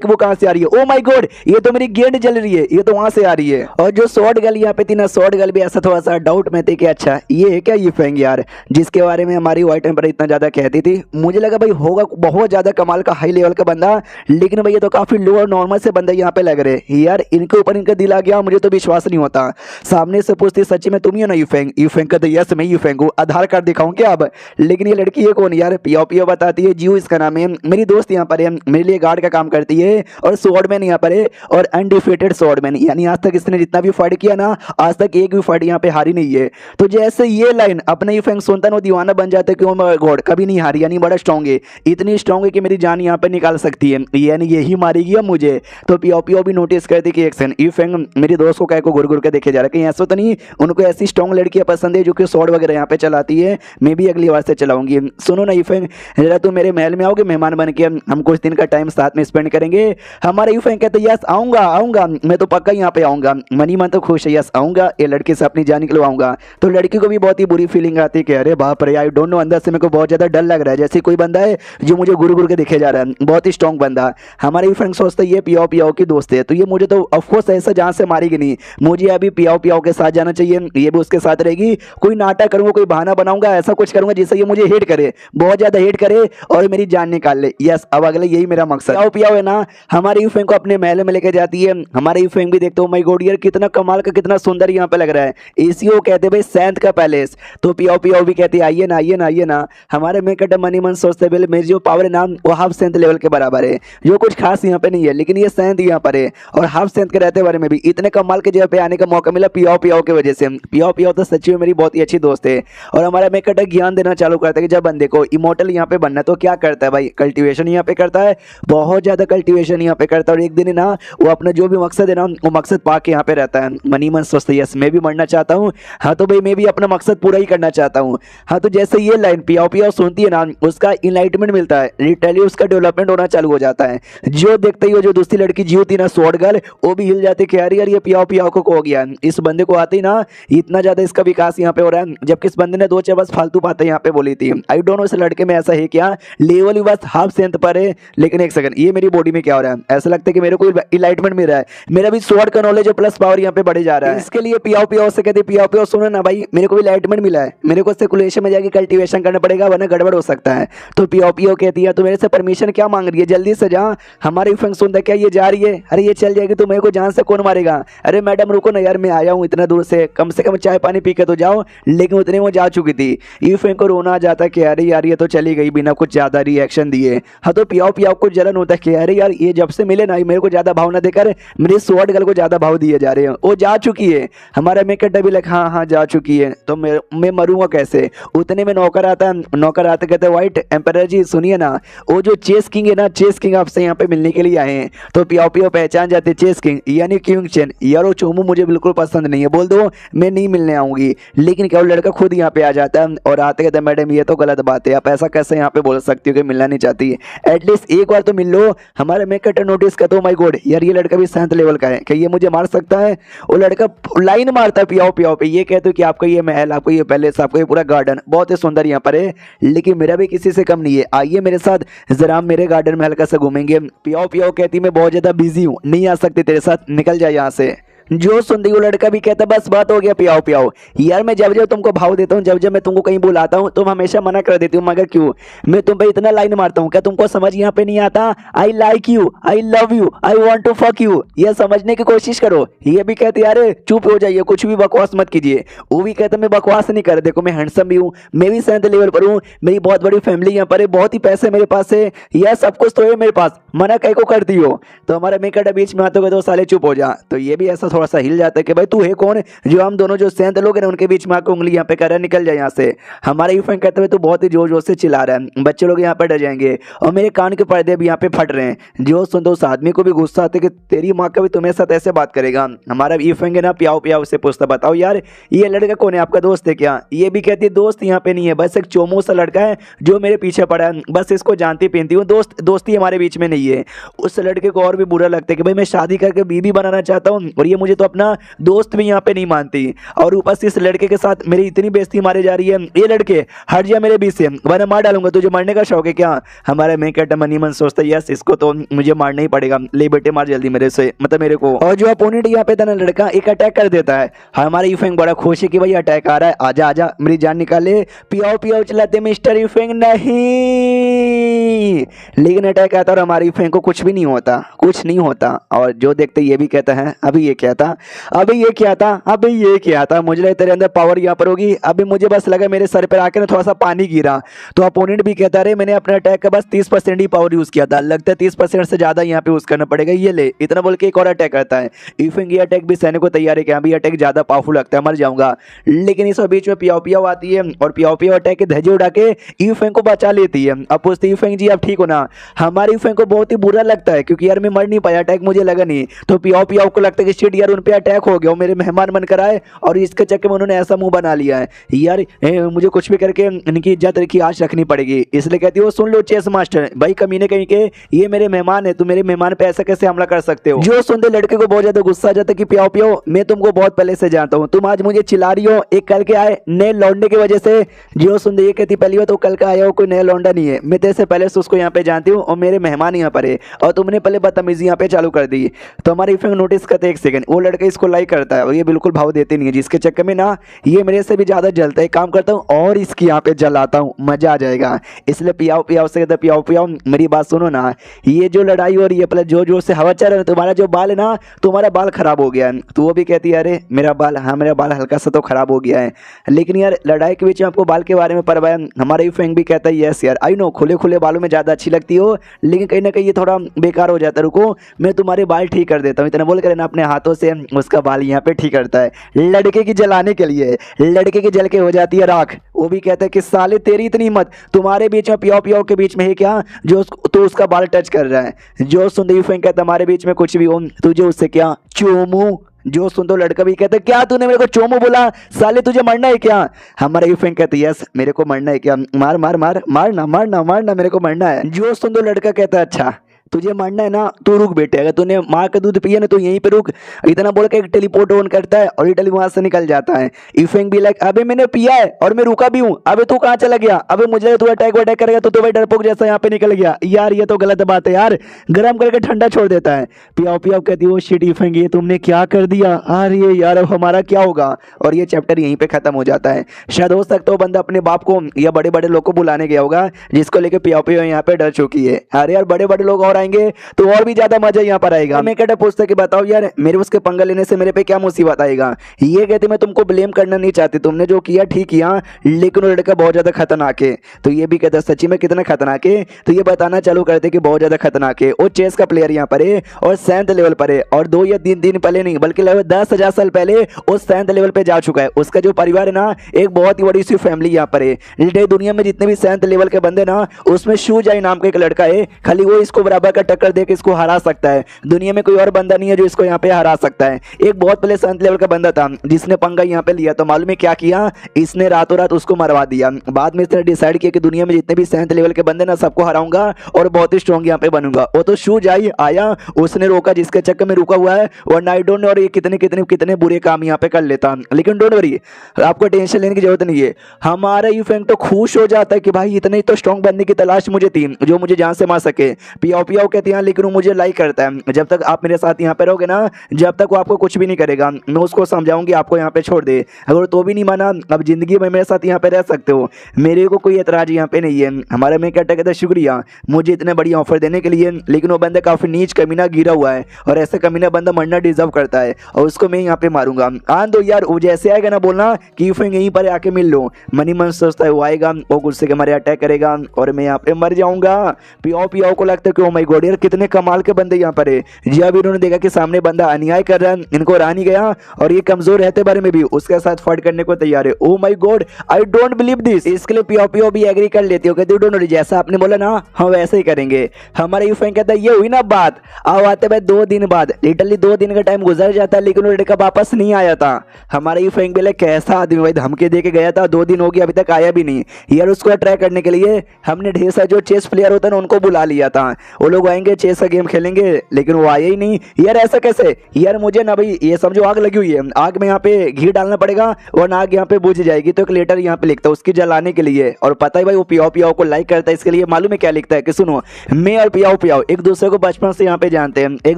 बू कहां से आ रही है? ओ माय गॉड, ये तो मेरी गेंद जल रही है, ये तो वहां से आ रही है। और जो शॉर्ट गर्ल यहाँ पे थी ना, शॉर्ट गर्ल भी ऐसा थोड़ा सा डाउट में थी कि अच्छा ये है क्या यूफेंग यार, जिसके बारे में हमारी वाइट टेम्पर इतना ज्यादा कहती थी। मुझे लगा भाई होगा बहुत ज्यादा कमाल का हाई लेवल का बंदा, लेकिन भाई ये तो काफी लो और नॉर्मल से बंदे यहाँ पे लग रहे यार। इनके ऊपर इनका दिल आ गया, मुझे तो विश्वास नहीं होता। सामने से पूछती सच्ची में तुम ही हो ना यूफेंग? यूफेंग कहते यस मैं यूफेंग हूँ, आधार कार्ड दिखाऊं क्या अब? लेकिन ये लड़की ये कौन यार? पियाओ पियाओ बताती है, जियो इसका नाम है, मेरी दोस्त यहाँ पर है, मेरे लिए गार्ड का काम करती है और स्वॉर्डमैन यहाँ पर है, और अनडिफीटेड स्वॉर्डमैन, यानी आज तक इसने जितना भी फाइट किया ना, आज तक एक भी फाइट यहाँ पे हारी नहीं है। तो जैसे ये लाइन अपने यूफेंग सुनता ना, दीवाना बन जाता है कि ओ माय गॉड कभी नहीं हारी, यानी बड़ा स्ट्रांग है, इतनी स्ट्रांग है कि मेरी जान यहाँ पे निकाल सकती है, यानी यही मारेगी अब मुझे। तो पियाओ पियाओ भी नोटिस करती कि एक्शन यूफेंग मेरी दोस्त को कहीं को घुर घुर के देखे जा रहा है, कहीं ऐसा तो नहीं उनको ऐसी स्ट्रांग लड़कियां पसंद है जो कि स्वॉर्ड वगैरह यहाँ पे चलाती है, मैं भी अगली बार से चलाऊंगी। सुनो ना यूफेंग, जरा तुम मेरे महल में आओगे मेहमान बन के, हम कुछ दिन का टाइम साथ में स्पेंड करेंगे। हमारे यूफेंग कहते यस आऊंगा आऊंगा, मैं तो पक्का यहाँ पे आऊंगा। मनी मन तो खुश है, यस आऊंगा, ये लड़के से अपनी जान निकलवाऊंगा। तो लड़की को भी बहुत ही बुरी फीलिंग आती है कि अरे बाप रे, आई डोंट नो, अंदर से मेरे को बहुत ज्यादा डर लग रहा है, जैसे कोई बंदा है जो मुझे घुर घुर के देखे जा रहा है, बहुत ही स्ट्रांग बंदा। हमारे फ्रेंड सोचते ये पियाओ पियाओ की दोस्त है, तो ये मुझे तो ऑफकोर्स ऐसा जान से मारेगी नहीं, मुझे अभी पियाओ पियाओ के साथ जाना चाहिए, ये भी उसके साथ रहेगी। कोई नाटक करूंगा, कोई बहाना बनाऊंगा, ऐसा कुछ करूंगा जिससे ये मुझे हेट करे, बहुत ज्यादा हेट करे और मेरी जान निकाल ले। यस अब अगले यही मेरा मकसद। पियाओ पियाओ है ना, हमारे यूफेंग को अपने महल में लेके जाती है। हमारे यूफेंग भी देखते हो माय गॉड यार कितना कमाल का, कितना सुंदर यहाँ पे लग रहा है, इसी को कहते भाई सैंत का पैलेस। तो पियाओ पियाओ भी कहती है आइए ना आइए ना आइए ना। हमारे में कट मनी मन सोचते बोले मेरी जो पावर है ना वो हाफ सेंथ लेवल के बराबर है, जो कुछ खास यहाँ पे नहीं है, लेकिन ये सेंथ यहाँ पर है, और हाफ सेंथ के रहते बारे में भी इतने कमाल के जगह पे आने का मौका मिला पियाओ पियाओ की वजह से। पियाओ पियाओ तो सच्ची में मेरी बहुत ही अच्छी दोस्त है। और हमारा में कट ज्ञान देना चालू करता है कि जब बंदे को इमोर्टल यहाँ पे बनना है तो क्या करता है भाई, कल्टीवेशन यहाँ पे करता है, बहुत ज्यादा कल्टीवेशन यहाँ पे करता है, और एक दिन ना वो अपना जो भी मकसद है ना वो मकसद पा के यहाँ पे रहता है। मनी मन सोचता है यस मैं भी मरना चाहता हूँ, हाँ तो भाई मैं भी अपना मकसद पूरा ही करना चाहता हूँ। हाँ तो जैसे ये लाइन पियाओ पियाओ सुनती है ना, उसका इनलाइटमेंट मिलता है, लिटरली उसका डेवलपमेंट होना चालू हो जाता है। जो देखते ही वो जो दूसरी लड़की जियो थी ना स्वॉर्ड गर्ल, वो भी हिल जाती कि यार ये पियाओ पियाओ को हो गया, इस बंदे को आते ही ना इतना ज्यादा इसका विकास यहाँ पे हो रहा है, जबकि इस बंदे ने 2 बस फालतू बातें यहाँ पे बोली थी। आई डोंट नो इस लड़के में ऐसा है क्या, लेवल भी बस हाफ सेंथ पर है, लेकिन एक सेकंड ये मेरी बॉडी में क्या हो रहा है, ऐसा लगता है कि मेरे को इनलाइटमेंट मिल रहा है, मेरा भी स्वॉर्ड का नॉलेज प्लस पावर यहाँ पे बढ़े जा रहा है। इसके लिए पियाओ पियाओ से कहते पियाओ पियाओ सुनो ना भाई, मेरे को भी इनलाइटमेंट मिला है, मेरे को सर्कुलेशन में जाके कल्टीवेशन करना पड़ेगा वरना गड़बड़ हो सकता है। तो पियाओ पियाओ कहती है तो मेरे से परमिशन क्या मांग रही है, जल्दी से जा। हमारी फंक्शन सुनता क्या ये जा रही है, अरे ये चल जाएगी तो मेरे को जान से कौन मारेगा, अरे मैडम रुको ना यार मैं आया हूँ इतना दूर से कम चाय पानी पी के तो जाओ, लेकिन उतने वो जा चुकी थी। यूफेंग को रोना आ जाता कि अरे यार ये तो चली गई बिना कुछ ज्यादा रिएक्शन दिए। हाँ तो पियाओ पियाओ को जलन होता है कि अरे यार ये जब से मिले ना ये मेरे को ज्यादा भाव ना देकर मेरी स्वॉर्ड गर्ल को ज्यादा भाव दिए जा रहे हैं। वो जा चुकी है। हमारा मेकअप भी लग हाँ हाँ जा चुकी है तो मैं मरूंगा कैसे। उतने में नौकर आता है, नौकर आते कहते व्हाइट एम्पायर जी सुनिए ना, वो जो चेस किंग है ना, चेस किंग आपसे यहाँ पे मिलने के लिए आए हैं। तो पियाओ पियाओ पहचान जाते चेस किंग यानी किंग चेन। यार वो चोमू मुझे बिल्कुल पसंद नहीं है, बोल दो मैं नहीं मिलने आऊंगी। लेकिन क्या वो लड़का खुद यहाँ पे आ जाता है और आते कहते मैडम ये तो गलत बात है, आप ऐसा कैसे यहाँ पे बोल सकती हो कि मिलना नहीं चाहती। एटलीस्ट एक बार तो मिल लो। हमारे मेकअप नोटिस करते हो माय गॉड यार ये लड़का भी 7th लेवल का है, क्या ये मुझे मार सकता है। वो लड़का लाइन मारता है पियाओ पियाओ पे, ये कहते हो कि आपका ये महल, आपको ये पैलेस, आपको ये पूरा गार्डन बहुत ही सुंदर यहाँ पर है, लेकिन मेरा भी किसी से कम नहीं है, आइए मेरे साथ जरा मेरे गार्डन में हल्का सा घूमेंगे। पियाओ पियाओ कहती मैं बहुत ज्यादा बिजी हूँ, नहीं आ सकती तेरे साथ, निकल जाए यहाँ से। जो सुनती वो लड़का भी कहता बस बात हो गया पियाओ पियाओ। यार मैं जब जब तुमको भाव देता हूँ, जब जब मैं तुमको कहीं बुलाता हूँ तुम हमेशा मना कर देती हूँ, मगर क्यों मैं तुम पे इतना लाइन मारता हूँ, क्या तुमको समझ यहाँ पे नहीं आता। I like you, I love you, I want to fuck you, ये समझने की कोशिश करो। ये भी कहती अरे चुप हो जाइए, कुछ भी बकवास मत कीजिए। वो भी कहता मैं बकवास नहीं कर, देखो मैं हैंडसम भी हूँ, मैं भी 7th लेवल पर हूँ, मेरी बहुत बड़ी फैमिली यहाँ पर है, बहुत ही पैसे मेरे पास है, यह सब कुछ तो है मेरे पास, मना कहीं को करती हो। तो हमारे मेकअप बीच में आते हुए तो साले चुप हो जा। तो ये भी ऐसा थोड़ा सा हिल जाता है कि भाई तू है कौन जो हम दोनों जो 7th लोग हैं उनके बीच में आकर उंगली यहाँ पे कर रहा है, निकल जाए यहाँ से। हमारे यूफेंग कहते हुए तो बहुत ही जोर जोर से चिल्ला रहा है, बच्चे लोग यहाँ पे डर जाएंगे और मेरे कान के पर्दे भी यहाँ पे फट रहे हैं। जो सुन तो उस आदमी को भी गुस्सा आता है कि तेरी माँ का भी तुम्हें साथ ऐसे बात करेगा। हमारा यूफेंग है ना पियाओ पियाओ से पूछता बताओ यार ये लड़का कौन है, आपका दोस्त है क्या। ये भी कहती है दोस्त यहाँ पे नहीं है, बस एक चोमू सा लड़का है जो मेरे पीछे पड़ा है, बस इसको जानती पहनती हूँ, दोस्ती हमारे बीच में नहीं है। उस लड़के को और भी बुरा लगता है कि भाई मैं शादी करके बीबी बनाना चाहता हूँ और ये मुझे तो अपना दोस्त भी यहाँ पे नहीं मानती, और ऊपर से इस लड़के के साथ मेरी इतनी बेइज्जती मारी जा रही है। ये लड़के हट जा मेरे बीच से वरना मार डालूंगा, तुझे मरने का शौक है क्या। हमारे मेकअप मनी मन सोचता है यस इसको तो मुझे मारना ही पड़ेगा, ले बेटे मार जल्दी मेरे से, मतलब मेरे को। और जो अपोनेंट यहाँ पे था ना लड़का एक अटैक कर देता है। हमारा यूफेंग बड़ा खुश है कि भाई अटैक आ रहा है, आजा आजा मेरी जान निकाले। पियाओ पियाओ चलाते मिस्टर यूफेंग नहीं, लेकिन अटैक आता और हमारी यूफेंग को कुछ भी नहीं होता, कुछ नहीं होता। और जो देखते ये भी कहता है अभी ये क्या था, अभी ये क्या था, अभी ये क्या था, मुझे लगा तेरे अंदर पावर यहाँ पर होगी। अभी मुझे बस लगा मेरे सर पर आकर थोड़ा सा पानी गिरा। तो अपोनेंट भी कहता है मैंने अपने अटैक का बस 30% ही पावर यूज किया था, लगता है 30% से ज्यादा यहाँ पे यूज करना पड़ेगा, ये ले, इतना बोल के एक और अटैक करता है। यूफेंग ये अटैक भी सहने को तैयार है कि अभी अटैक ज्यादा पावरफुल लगता है, मर जाऊंगा। लेकिन इस बीच में पियाओ पियाओ आती है और पियाओ पियाओ अटैक के धज्जे उड़ा के यूफेंग को बचा लेती है। अब पूछती यूफेंग जी आप ठीक हो ना। हमारे यूफेंग को बहुत ही बुरा लगता है क्योंकि यार मैं मर नहीं पाया, अटैक मुझे लगा नहीं। तो पियाओ पियाओ को लगता है कि शिट यार उन पे अटैक हो गया, मेरे मेहमान बनकर आए और इसके चक्कर में उन्होंने ऐसा मुंह बना लिया है। यार मुझे कुछ भी करके इनकी इज्जत की आश रखनी पड़ेगी, इसलिए कहती हो सुन लो चेस मास्टर भाई कमीने कहीं के ये मेरे मेहमान है, तुम मेरे मेहमान पे ऐसा कैसे हमला कर सकते हो। जो सुनते लड़के को बहुत ज्यादा गुस्सा आ जाता है कि पियाओ पियाओ मैं तुमको बहुत पहले से जानता हूँ, तुम आज मुझे चिल्ला रही हो एक कल के आए नए लौंडे की वजह से। जो सुनते ये कहती पहली बार तो कल का आया हो कोई नया लौंडा नहीं है, मैं तेरे से पहले से उसको यहाँ पे जानती हूँ और मेरे मेहमान यहाँ पर है और तुमने पहले बदतमीजी यहाँ पे चालू कर दी। तो हमारे इफेक्ट नोटिस करते एक सेकंड, वो लड़का इसको लाइक करता है और ये बिल्कुल भाव देते नहीं है, जिसके चक्कर में ना ये मेरे से भी ज्यादा जलता है। काम करता हूँ और इसकी यहाँ पे जलाता हूँ, मजा आ जाएगा। इसलिए पियाओ पियाओ से कहता पियाओ पियाओ मेरी बात सुनो ना, ये जो लड़ाई हो रही है पहले जो जोर से हवा चल रहा है, तुम्हारा जो बाल है ना तुम्हारा बाल खराब हो गया है। तो वो भी कहती है अरे मेरा बाल, हाँ मेरा बाल हल्का सा तो खराब हो गया है, लेकिन यार लड़ाई के बीच में आपको बाल के बारे में परवाह है। हमारा यूफेंग भी कहता है यस यार आई नो खुले खुले बालों में ज्यादा अच्छी लगती हो, लेकिन कहीं ना कहीं ये थोड़ा बेकार हो जाता है, रुको मैं तुम्हारे बाल ठीक कर देता हूँ। इतना बोल कर ना अपने हाथों से उसका बाल यहाँ पे ठीक करता है लड़के की जलाने के लिए। लड़के की जल के हो जाती है राख। वो भी कहता है कि साले तेरी इतनी हिम्मत, तुम्हारे बीच में पियाओ पियाओ के बीच में है क्या जो तो उसका बाल टच कर रहा है। जो सुन यूफेंग कहता हमारे बीच में कुछ भी हो तुझे उससे क्या चोमू। जो सुन तो लड़का भी कहता है क्या तूने मेरे को चोमू बोला, साले तुझे मरना है क्या। हमारा यूफेंग कहता है यस मेरे को मरना है क्या, मार मार मार मारना मारना मारना मेरे को मरना है। जो सुन तो लड़का कहता है अच्छा तुझे मरना है ना तू रुक बेटे, अगर तूने माँ का दूध पिया ना तो यहीं पे रुक। इतना बोल के एक टेलीपोर्ट ऑन करता है और इटली वहां से निकल जाता है। यूफेंग भी लाइक अबे मैंने पिया है और मैं रुका भी हूँ, अबे तू कहाँ चला गया, अबे मुझे तू अटैक करेगा तो भाई डरपोक जैसा यहाँ पे निकल गया। यार ये तो गलत बात है यार, गर्म करके ठंडा छोड़ देता है। पियाओ पियाओ कहती है शिट यूफेंग ये तुमने क्या कर दिया, अरे यार अब हमारा क्या होगा। और ये चैप्टर यहीं पे खत्म हो जाता है। शायद हो सकता है बंदा अपने बाप को या बड़े बड़े लोग को बुलाने गया होगा जिसको लेके पियाओ पियाओ यहाँ पे डर चुकी है। अरे यार बड़े बड़े लोग और पर आएंगे तो और भी ज्यादा मजा यहाँ पर आएगा। मैं कहता पूछता कि बताओ यार मेरे उसके पंगा लेने से मेरे पे क्या मुसीबत आएगा। ये कहते मैं तुमको ब्लेम करना नहीं चाहती, तुमने जो किया ठीक किया, लेकिन वो लड़का बहुत ज्यादा खतरनाक है। तो ये भी कहता सच्ची में कितना खतरनाक है, तो ये बताना चालू करते कि बहुत ज्यादा खतरनाक है। वो चेस का प्लेयर यहाँ पर है और 7th लेवल पर है, और 2 या 3 दिन पहले नहीं बल्कि लगभग 10,000 साल पहले वो 7th लेवल पे जा चुका है। उसका जो परिवार है ना, एक बहुत ही बड़ी सी फैमिली यहाँ पर है। दुनिया में जितने भी 7th लेवल के बंदे ना, उसमें शू जाई नाम का एक लड़का है, खाली वो इसको बराबर का टक्कर देकर इसको हरा सकता है। दुनिया में कोई और बंदा नहीं है जो इसको यहाँ पे हरा सकता है। एक बहुत पहले 7th लेवल का बंदा था जिसने पंगा यहाँ पे लिया, तो मालूम है क्या किया, इसने रातों रात उसको मरवा दिया। बाद में इसने डिसाइड किया कि दुनिया में जितने भी 7th लेवल के बंदे ना, सबको हराऊंगा और बहुत ही स्ट्रॉन्ग यहाँ पे बनूंगा। वो तो शू जाई आया, उसने रोका, जिसके चक्कर में रुका हुआ है, और आई डोंट नो और ये कितने कितने कितने बुरे काम यहाँ पे कर लेता। लेकिन डोंट वरी, आपको टेंशन लेने की जरूरत नहीं है। हमारा यूफेंग तो खुश हो जाता है कि भाई इतने तो स्ट्रॉन्ग बंदे की तलाश मुझे थी जो मुझे जान से मार सके। पियाओ पियाओ कहते हैं लेकिन वो मुझे लाइक करता है। जब तक आप मेरे साथ यहाँ पे रहोगे ना, जब तक वो आपको कुछ भी नहीं करेगा, मैं उसको समझाऊंगी आपको यहाँ पे छोड़ दे। अगर तो भी नहीं माना, अब जिंदगी में मेरे साथ यहाँ पे रह सकते हो, मेरे को कोई एतराज यहाँ पे नहीं है। हमारा मैं कहता कहता शुक्रिया मुझे इतने बड़ी ऑफर देने के लिए, लेकिन वो बंदा काफी नीच कमीना गिरा हुआ है, और ऐसा कमीना बंदा मरना डिजर्व करता है, और उसको मैं यहाँ पे मारूंगा। आन दो यार, वो जैसे आएगा ना बोलना कि यूफेंग यहीं पर आके मिल लो। मनी मन सोचता है वो आएगा, वो गुस्से के मारे अटैक करेगा और मैं यहाँ पे मर जाऊंगा। पियाओ पियाओ को लगता है कि ओ माय गॉड यार कितने कमाल के बंदे यहाँ पर है। जी अभी इन्होंने देखा कि सामने बंदा अन्याय कर रहा है, इनको रहा नहीं गया, और ये कमजोर रहते बारे में भी उसके साथ फाइट करने को तैयार है। Oh my God I don't believe this. इसके लिए पियाओ पियाओ भी एग्री कर लेती हो, कहती डोंट वरी, जैसा आपने बोला ना हम वैसे ही करेंगे। हमारा यूफेंग कहता है ये हुई ना बात। अब आते भाई 2 दिन बाद, लिटरली 2 दिन का टाइम गुजर जाता है, लेकिन वो लड़का वापस नहीं आया था। हमारा यूफेंग बोले कैसा आदमी भाई, धमकी दे के गया था, 2 दिन हो गया अभी तक आया भी नहीं। यार उसको अट्रैक्ट करने के लिए हमने ढेर सारे जो चेस प्लेयर होता है ना उनको बुला लिया था, वो लोग आएंगे चेस का गेम खेलेंगे, लेकिन वो आए ही नहीं। यार ऐसा कैसे यार, मुझे ना भाई ये समझो आग लगी हुई है, आग में यहाँ पे घी डालना पड़ेगा और आग यहाँ पे बुझ जाएगी। तो एक लेटर यहाँ पे लिखता है उसकी जलाने के लिए, और पता है भाई वो पियाओ पियाओ को लाइक करता है। इसके लिए मालूम है क्या लिखता है कि सुनो, मैं और पियाओ पियाओ एक दूसरे को बचपन से यहाँ पे जानते हैं, एक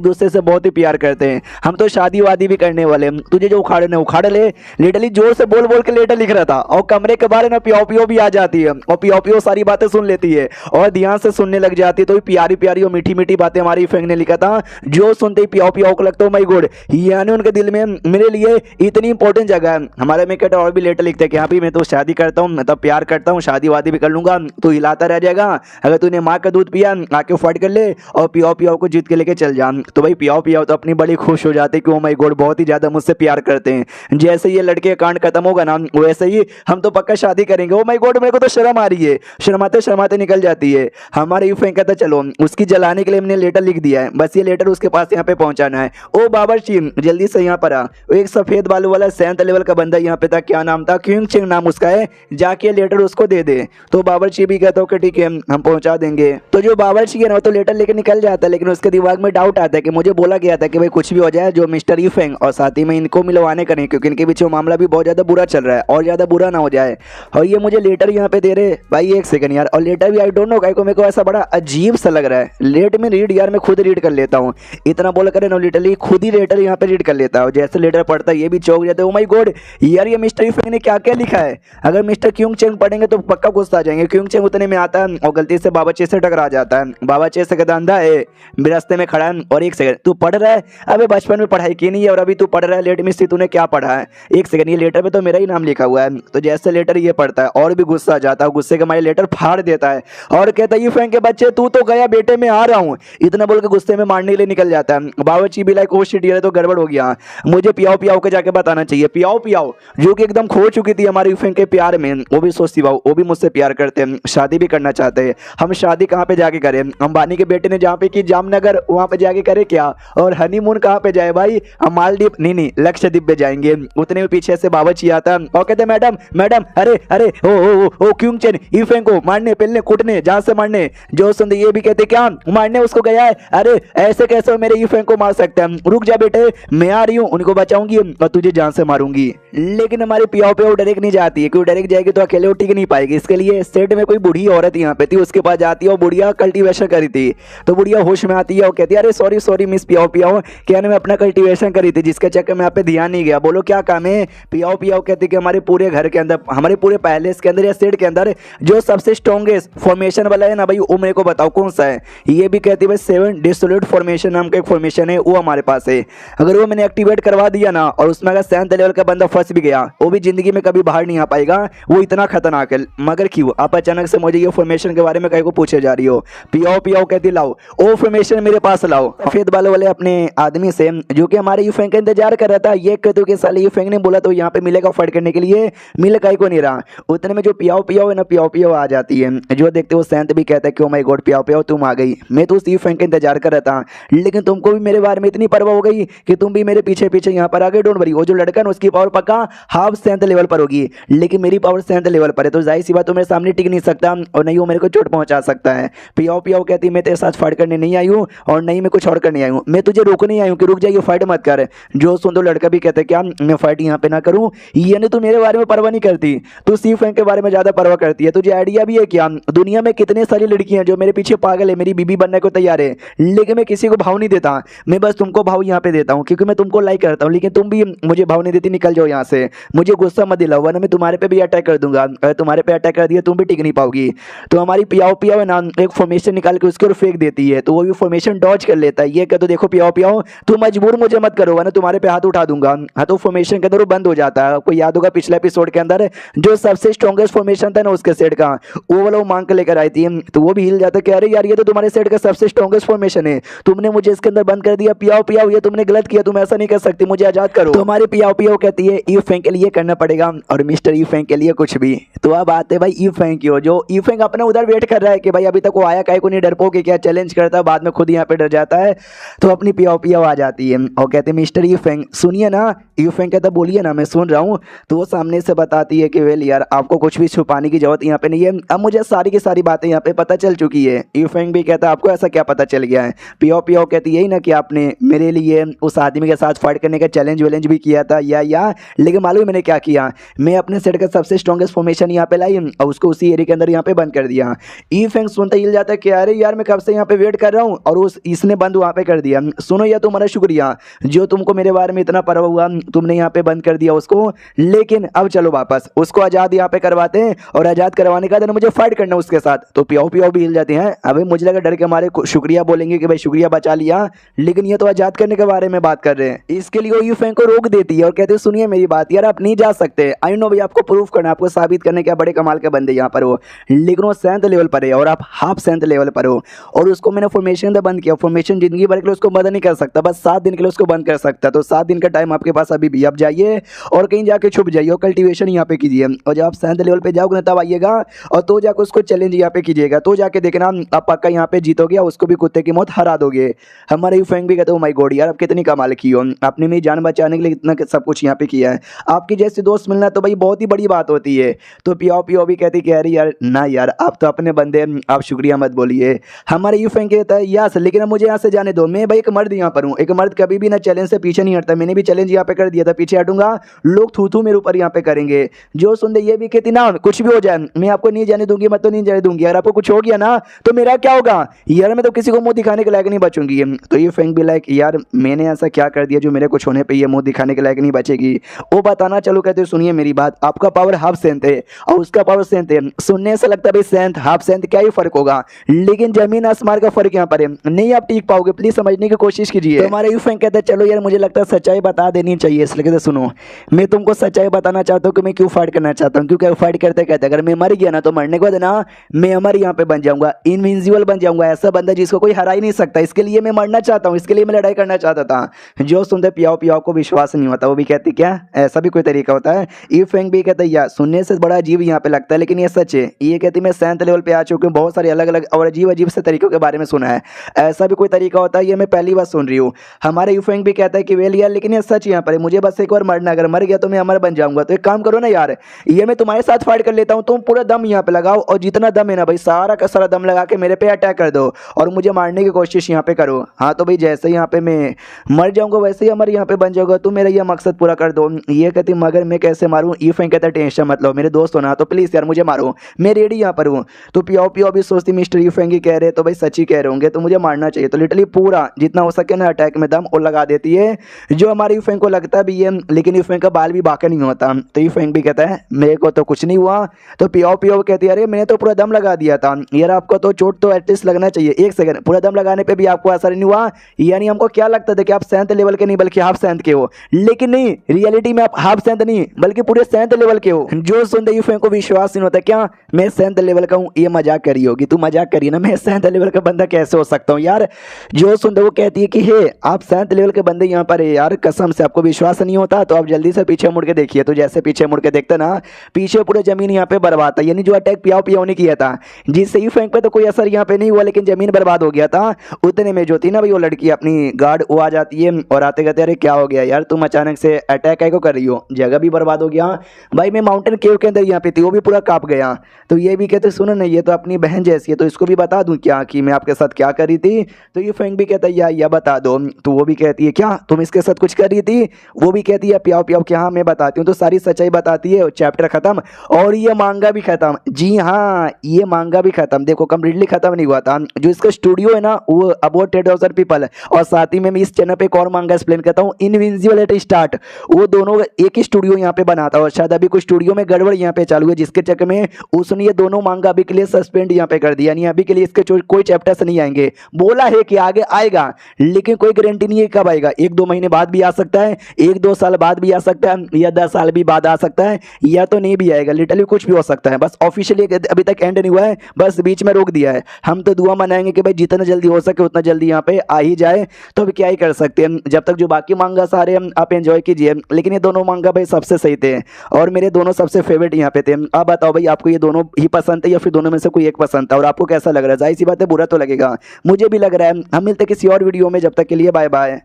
दूसरे से बहुत ही प्यार करते हैं, हम तो शादी वादी भी करने वाले हैं, तुझे जो उखाड़ने उखाड़ ले। लिटरली जोर से बोल बोल के लेटर लिख रहा था, और कमरे के बारे ना पियाओ पियाओ भी आ जाती है, और पियाओ पियाओ सारी बातें सुन लेती है और ध्यान से सुनने लग जाती है। तो प्यारी प्यारी और मीठी मीठी बातें हमारी यूफेंग ने लिखा था, जो सुनते ही पियाओ पियाओ को लगता है माय गॉड, यानी उनके दिल में मेरे लिए इतनी इंपॉर्टेंट जगह है। हमारे में कहता और भी लेटर लिखते हैं कि हाँ भी मैं तो शादी करता हूँ, मैं तो प्यार करता हूँ, शादी वादी भी कर लूंगा, तू हिलाता रह जाएगा, अगर तूने माँ का दूध पिया आके फाइट कर ले और पियाओ पियाओ को जीत के लेके चल जा। तो भाई पियाओ पियाओ तो अपनी बड़ी खुश हो जाते कि ओ माय गॉड बहुत ही ज्यादा मुझसे प्यार करते हैं। जैसे ये लड़के का कांड खत्म होगा ना, वैसे ही हम तो पक्का शादी करेंगे। ओ माय गॉड मेरे को तो शर्म आ रही है, शर्माते शर्माते निकल जाती है। हमारे यूफेंग कहता चलो उसकी जलाने के लिए हमने लेटर लिख दिया है, बस ये लेटर उसके पास यहाँ पे पहुंचाना है। ओ बावर्ची जल्दी से यहाँ पर आ। एक सफेद बालों वाला 7th लेवल का बंदा यहाँ पे था, क्या नाम था, क्यूंग चिंग नाम उसका है, जाके लेटर उसको दे दे। तो बावर्ची भी कहता कि ठीक है हम पहुंचा देंगे। तो जो बावर्ची है ना तो लेटर लेके निकल जाता है, लेकिन उसके दिमाग में डाउट आता है कि मुझे बोला गया था कि भाई कुछ भी हो जाए जो मिस्टर यूफेंग और साथ ही में इनको मिलवाने का नहीं, क्योंकि इनके पीछे मामला भी बहुत ज्यादा बुरा चल रहा है और ज्यादा बुरा ना हो जाए। और ये मुझे लेटर यहाँ पे दे रहे भाई, एक सेकंड यार, और लेटर भी आई डोंट नो गाय को, मेरे को ऐसा बड़ा अजीब सा लग रहा है। लेट में रीड यार, मैं खुद रीड कर लेता हूँ, इतना बोल करे ना लिटरली खुद ही लेटर यहाँ पे रीड कर लेता हूँ। जैसे लेटर पढ़ता है ये भी चौंक जाता है, ओ माय गॉड यार ये मिस्टर यूफेंग ने क्या क्या लिखा है। अगर मिस्टर क्यूंग चेंग पढ़ेंगे तो पक्का गुस्सा आ जाएंगे। क्यूंग चेंग उतने में आता है और गलती से बाबा चे से टकरा जाता है। बाबा चे से कहता अंधा है, रास्ते में खड़ा है, और एक सेकंड तू पढ़ रहा है, अबे बचपन में पढ़ाई की नहीं है और अभी तू पढ़ रहा है, लेट मिस्त्री तूने क्या पढ़ा है। एक सेकंड ये लेटर पे तो मेरा ही नाम लिखा हुआ है। तो जैसे लेटर ये पढ़ता है और भी गुस्सा आ जाता है, गुस्से के मारे लेटर फाड़ देता है और कहता है यूफेंग के बच्चे तू तो गया बेटे मैं आ रहा हूँ, इतना बोल के गुस्से में मारने के लिए निकल जाता है। बावर्ची भी लाइक ओ शिट ये तो गड़बड़ हो गया, मुझे पियाओ पियाओ के जाके बताना चाहिए। पियाओ पियाओ जो कि एकदम खो चुकी थी हमारे यूफेंग के प्यार में, वो भी सोचती भाव वो भी मुझसे प्यार करते हैं, शादी भी करना चाहते हैं। हम शादी कहाँ पे जाके करें, अंबानी के बेटे ने जहाँ पे की जामनगर वहाँ पे जाके करे क्या, और हनीमून कहाँ पे जाए भाई, हम मालदीव नहीं लक्षद्वीप पे जाएंगे। उतने में पीछे से बावर्ची आता और कहते मैडम मैडम अरे अरे ओ क्यों चेन यूफेंग को मारने पेलने कूटने जहाँ से मारने। जो सुनते ये भी कहते क्या मारने उसको गया है, अरे ऐसे कैसे मेरे यूफेंग को मार सकते हैं, रुक जा बेटे मैं आ रही हूँ, उनको बचाऊंगी और तुझे जान से मारूंगी। लेकिन हमारी पियाओ पियाओ डायरेक्ट नहीं जाती है, क्यों डायरेक्ट जाएगी तो अकेले वो टिक नहीं पाएगी। इसके लिए स्टेट में कोई बूढ़ी औरत यहाँ पे थी, उसके पास जाती है और बुढ़िया कल्टीवेशन करी थी। तो बुढ़िया होश में आती है और कहती है अरे सॉरी सॉरी मिस पियाओ पियाओ, क्या मैं अपना कल्टीवेशन करी थी जिसके चक्कर में यहाँ पे ध्यान नहीं गया, बोलो क्या काम है। पियाओ पियाओ कहती कि हमारे पूरे घर के अंदर, हमारे पूरे पैलेस के अंदर या स्टेट के अंदर जो सबसे स्ट्रॉन्गेस्ट फॉर्मेशन वाला है ना भाई वो मेरे को बताओ कौन सा है। ये भी कहती है भाई 7 डिसोल्यूट फॉर्मेशन नाम का एक फॉर्मेशन है वो हमारे पास है। अगर वो मैंने एक्टिवेट करवा दिया ना और उसमें अगर 7th लेवल का बंदा फंस भी गया वो भी जिंदगी में कभी बाहर नहीं आ पाएगा, वो इतना खतरनाक है। मगर क्यों आप अचानक से मुझे ये फॉर्मेशन के बारे में कहीं को पूछे जा रही हो? पियाओ पियाओ कहती लाओ वो फॉर्मेशन मेरे पास लाओ। सफेद बालों वाले अपने आदमी से जो कि हमारे यूफेंग का इंतजार कर रहा था, ये कहते कि साले यूफेंग ने बोला तो यहाँ पे मिलेगा फाइट करने के लिए, मिल कहीं को नहीं रहा। उतने में जो पियाओ पियाओ है ना, पियाओ पियाओ आ जाती है। जो देखते वो सैंत भी कहता है कि ओ माय गॉड पियाओ पियाओ तुम आ गई, मैं तो उस यूफेंग का इंतजार कर रहा था, लेकिन तुमको भी मेरे बारे में इतनी परवाह हो गई कि तुम भी मेरे पीछे पीछे यहाँ पर आ गए। डोंट वरी, वो जो लड़का ना उसकी पावर पक्का हाफ 7th लेवल पर होगी, लेकिन मेरी पावर 7th लेवल पर है, तो जाहिर सी बात तो मेरे सामने टिक नहीं सकता और नहीं वो मेरे को चोट पहुंचा सकता है। पियाओ पियाओ कहती मैं तेरे साथ फाइट करने नहीं आई हूँ और नहीं मैं कुछ और करने आई हूँ, मैं तुझे रोकने आई हूँ कि रुक जाइए फाइट मत कर। जो सुन तो लड़का भी कहते क्या मैं फाइट यहाँ पे ना करूँ, यानी तू मेरे बारे में परवाह नहीं करती, तू सी-फैंग के बारे में ज्यादा परवाह करती है। तुझे आइडिया भी है क्या दुनिया में कितने सारी लड़कियां जो मेरे पीछे पागल है, मेरी बीबी बनने को तैयार है, लेकिन मैं किसी को भाव नहीं देता, मैं बस तुमको भाव यहाँ पे देता हूँ क्योंकि मैं तुमको लाइक करता हूँ, लेकिन तुम भी मुझे भाव नहीं देती। निकल जाओ यहाँ से, मुझे गुस्सा मत दिलाओ वरना मैं तुम्हारे पे भी अटैक कर दूंगा। अगर तुम्हारे पे अटैक कर दिया तुम भी टिक नहीं पाओगी। तो हमारी पियाओ पियाओ ना एक फॉर्मेशन निकाल के उसके और फेंक देती है, तो वो भी फॉर्मेशन डॉज कर लेता है। ये कह तो देखो पियाओ पियाओ तू मजबूर मुझे मत करो वरना तुम्हारे पे हाथ उठा दूंगा। हाँ, तो फॉर्मेशन के अंदर वो बंद हो जाता है। आपको याद होगा पिछले एपिसोड के अंदर जो सबसे स्ट्रॉन्गेस्ट फॉर्मेशन था ना उसके सेट का, वो वाला वो मांग के लेकर आई थी, तो वो भी हिल जाता है। अरे यार ये तो तुम्हारे सेट का सबसे स्ट्रॉन्गेस्ट फॉर्मेशन है, तुमने मुझे इसके अंदर बंद कर दिया। पियाओ पियाओ ये तुमने गलत किया, तुम ऐसा नहीं कर सकती, मुझे आजाद करो। तो हमारी पियाओ पियाओ कहती है यूफेंग के लिए करना पड़ेगा और मिस्टर यूफेंग के लिए कुछ भी। तो अब आते भाई यूफेंग की ओर, जो यूफेंग अपने उधर वेट कर रहा है कि भाई अभी तक वो आया काहे को नहीं, डरपोक के क्या चैलेंज करता है, बाद में खुद यहाँ पे डर जाता है। तो अपनी पियाओ पियाओ आ जाती है और कहते हैं मिस्टर यूफेंग सुनिए ना। यूफेंग कहता बोलिए ना, मैं सुन रहा हूँ। तो वो सामने से बताती है कि वेल यार आपको कुछ भी छुपाने की जरूरत यहाँ पे नहीं है, अब मुझे सारी की सारी बातें यहाँ पे पता चल चुकी है। यूफेंग भी कहता है आपको ऐसा क्या पता चल गया है? पियाओ पियाओ कहती यही ना कि आपने मेरे लिए उस आदमी के साथ फाइट करने का चैलेंज वैलेंज भी किया था, या लेकिन मालूम मैंने क्या किया, मैं अपने सेट का सबसे स्ट्रॉन्गेस्ट फॉर्मेशन यहाँ पे लाई और उसको उसी एरिया के अंदर यहाँ पे बंद कर दिया। यूफेंग सुनता हिल जाता है कि अरे यार मैं कब से यहाँ पे वेट कर रहा हूँ और इसने बंद वहाँ पे कर दिया। सुनो यह तुम्हारा शुक्रिया जो तुमको मेरे बारे में इतना परवाह हुआ, तुमने यहाँ पे बंद कर दिया उसको, लेकिन अब चलो वापस उसको आजाद यहाँ पे करवाते हैं और आजाद करवाने का दिन मुझे फाइट करना उसके साथ। तो पियाओ पियाओ भी हिल जाते हैं। अबे मुझे लगा डर के हमारे शुक्रिया बोलेंगे कि भाई शुक्रिया बचा लिया, लेकिन ये तो आजाद करने के बारे में बात कर रहे हैं। इसके लिए वो यूफेंग को रोक देती है और कहते हैं सुनिए मेरी बात यार आप नहीं जा सकते, आई नो भाई आपको प्रूफ करना, आपको साबित करने के बड़े कमाल के बंदे यहाँ पर हो, लेकिन वो 7th लेवल पर है और आप हाफ 7th लेवल पर हो और उसको मैंने फॉर्मेशन से बंद किया। फॉर्मेशन जिंदगी भर के लिए उसको बंद नहीं कर सकता, बस 7 दिन के लिए उसको बंद कर सकता। तो 7 दिन का टाइम आपके पास अभी भी, आप जाइए और कहीं जाके छुप जाइए और कल्टीवेशन यहाँ पे कीजिए और जब आप 7th लेवल पे जाओगे ना तब आइएगा और तो जाकर उसको चैलेंज यहाँ पे कीजिएगा, तो जाके देखना आप पक्का यहाँ पे जीतोगे, उसको भी कुत्ते की मौत हरा दोगे। हमारे यूफेंग भी कहते हो माय गॉड यार आप कितनी कमाल की हो, आपने मेरी जान बचाने के लिए इतना सब कुछ यहाँ पे किया है, आपकी जैसे दोस्त मिलना तो भाई बहुत ही बड़ी बात होती है। तो पियाओ पियाओ भी कहती कि अरे यार ना यार आप तो अपने बंदे, आप शुक्रिया मत बोलिए। हमारे यूफेंग कहता है यस लेकिन अब मुझे यहाँ से जाने दो, मैं भाई एक मर्द यहाँ पर हूँ, एक मर्द कभी भी ना चैलेंज से पीछे नहीं हटता, मैंने भी चैलेंज यहाँ पे कर दिया था, पीछे हटूंगा लोग थू थू मेरे ऊपर यहाँ पे करेंगे। जो सुन दे ये भी कहती ना कुछ भी हो जाए मैं आपको नहीं जाने दूंगी, मैं तो नहीं जाने दूंगी, अगर आपको कुछ हो गया ना तो मेरा क्या होगा यार, मैं तो किसी को मुंह दिखाने के लायक नहीं बचूंगी। तो ये फेंग भी लाइक यार मैंने ऐसा क्या कर दिया जो मेरे कुछ होने पे ये मुंह दिखाने के लायक नहीं बचेगी। वो बताना चलो कहते सुनिए मेरी बात, आपका पावर हाफ सेंथ है और उसका पावर सेंथ है, सुनने से लगता है भाई सेंथ हाफ सेंथ क्या ही फर्क होगा, लेकिन जमीन आसमान का फर्क यहाँ पर है, नहीं आप टीक पाओगे, प्लीज समझने की कोशिश कीजिए। तो हमारे यूफेंग कहते हैं चलो यार मुझे लगता है सच्चाई बता देनी चाहिए, इसलिए कहते सुनो मैं तुमको सच्चाई बताना चाहता हूँ कि मैं क्यों फाइट करना चाहता हूँ, क्योंकि फाइट करते कहते अगर मैं मर गया ना तो मरने के बाद ना मैं अमर यहाँ पे बन जाऊंगा, इनविंसिबल बन जाऊंगा, ऐसा बंदा जिसको कोई हरा ही नहीं सकता, इसके लिए मैं मरना चाहता हूँ, इसके लिए मैं लड़ाई करना चाहता था। जो सुनते पियाओ पियाओ को विश्वास नहीं होता, वो भी कहती क्या ऐसा भी कोई तरीका होता है। यूफेंग भी कहता है यार सुनने से बड़ा अजीब यहाँ पे लगता है लेकिन ये सच है, ये कहती मैं 7th लेवल पे आ चुकी हूँ, बहुत सारे अलग अलग और अजीब अजीब से तरीकों के बारे में सुना है, ऐसा भी कोई तरीका होता है ये मैं पहली बार सुन रही हूँ। हमारे यूफेंग भी कहता है कि वेल यार लेकिन ये सच यहाँ पर है, मुझे बस एक बार मरना, अगर मर गया तो मैं अमर बन जाऊंगा। तो एक काम करो ना यार ये मैं तुम्हारे साथ फाइट कर लेता हूँ, तुम पूरा दम यहाँ पे लगाओ और जितना दम है ना भाई सारा का सारा दम लगा के मेरे पे अटैक कर दो और मुझे मारने की कोशिश यहाँ पे करो। हाँ तो भाई जैसे यहाँ पे मैं मर जाऊंगा वैसे ही अमर यहाँ पे बन जाऊंगा, तुम मेरा ये मकसद पूरा कर दो। ये कहती मगर मैं कैसे मारूं? यूफेंग कहता टेंशन मत लो, मेरे दोस्त हो ना, तो प्लीज यार मुझे मारो, मैं रेडी यहाँ पर हूँ। तो पियाओ पियाओ भी सोचती मिस्टर यूफेंग ही कह रहे तो भाई सच ही कह रहे होंगे तो मुझे मारना चाहिए, तो लिटरली पूरा जितना हो सके ना अटैक में दम और लगा देती है, जो हमारे यूफेंग को लगता भी है लेकिन यूफेंग का बाल भी बाका नहीं होता। तो यूफेंग भी कहता है मेरे को तो कुछ नहीं हुआ। तो पियाओ पियाओ कहती है अरे मैंने तो पूरा दम लगा दिया था यार, आपको तो चोट तो एटलीस्ट लगना लगना चाहिए। एक सेकंड, पूरा दम लगाने पे भी आपको असर नहीं हुआ, यानी हमको क्या लगता था कि आप 7th लेवल के नहीं बल्कि हाफ 7th के हो, लेकिन नहीं, रियलिटी में आप हाफ 7th नहीं बल्कि पूरे 7th लेवल के हो। जो सुनते ही को विश्वास नहीं होता क्या मैं 7th लेवल का हूँ, ये मजाक करी होगी, तू मजाक करी ना, मैं 7th लेवल का बंदा कैसे हो सकता हूँ यार। जो सुनते वो कहती है कि हे आप 7th लेवल के बंदे यहाँ पर है यार, कसम से आपको विश्वास नहीं होता तो आप जल्दी से पीछे मुड़ के देखिए। तो जैसे पीछे मुड़ के देखते ना, पीछे पूरे जमीन यहाँ पे बर्बाद था, यानी जो अटैक पियाओ पियाओ ने किया था, जिससे ही फैंक पे तो कोई असर यहाँ पे नहीं हुआ, लेकिन जमीन बर्बाद हो गया था। उतने में जो थी ना भाई वो लड़की अपनी गार्ड वो आ जाती है और आते कहते अरे क्या हो गया यार, तुम अचानक से अटैक है को कर रही हो, जगह भी बर्बाद हो गया। भाई मैं माउंटेन केव के अंदर यहाँ पे थी, वो भी पूरा कांप गया। तो ये भी कहते सुनो ना ये तो अपनी बहन जैसी है, तो इसको भी बता दूं क्या कि मैं आपके साथ क्या कर रही थी। तो ये फैंक भी कहता है या बता दो। तो वो भी कहती है क्या तुम इसके साथ कुछ कर रही थी, वो भी कहती है पियाओ पियाओ क्या, हाँ मैं बताती हूँ। तो सारी सच्चाई बताती है, चैप्टर खत्म और ये मांगा भी खत्म। जी हाँ, ये मांगा भी खत्म, देखो कंप्लीटली खत्म नहीं हुआ था। जो इसका स्टूडियो है ना वो अबाउट 10,000 पीपल है, और साथ ही में मैं इस चैनल पे एक और मांगा एक्सप्लेन करता हूँ, इनविंसिबल एट स्टार्ट, वो दोनों एक ही स्टूडियो यहाँ पे बनाता है, और शायद अभी कुछ स्टूडियो में गड़बड़ यहाँ पे चालू है, जिसके चक्कर में उसने ये दोनों मांगा अभी के लिए सस्पेंड यहाँ पे कर दिया, यानी अभी के लिए इसके कोई चैप्टर्स नहीं आएंगे। बोला है कि आगे आएगा, लेकिन कोई गारंटी नहीं है कब आएगा, 1-2 महीने बाद भी आ सकता है, 1-2 साल बाद भी आ सकता है, या 10 साल भी बाद आ सकता है, या तो नहीं भी आएगा, लिटरली कुछ भी हो सकता है। बस ऑफिशियली अभी तक एंड नहीं हुआ है, बस बीच में रोक दिया है। हम तो दुआ मनाएंगे कि भाई जितना जल्दी हो सके उतना जल्दी यहाँ पे आ ही जाए, तो अभी क्या ही कर सकते हैं। जब तक जो बाकी मांगा सारे आप एंजॉय कीजिए, लेकिन ये दोनों मांगा भाई सबसे सही थे और मेरे दोनों सबसे फेवरेट यहाँ पे थे। आप बताओ भाई आपको ये दोनों ही पसंद थे या फिर दोनों में से कोई एक पसंद था, और आपको कैसा लग रहा है? जाहिर सी बात है बुरा तो लगेगा, मुझे भी लग रहा है। हम मिलते किसी और वीडियो में, जब तक के लिए बाय बाय।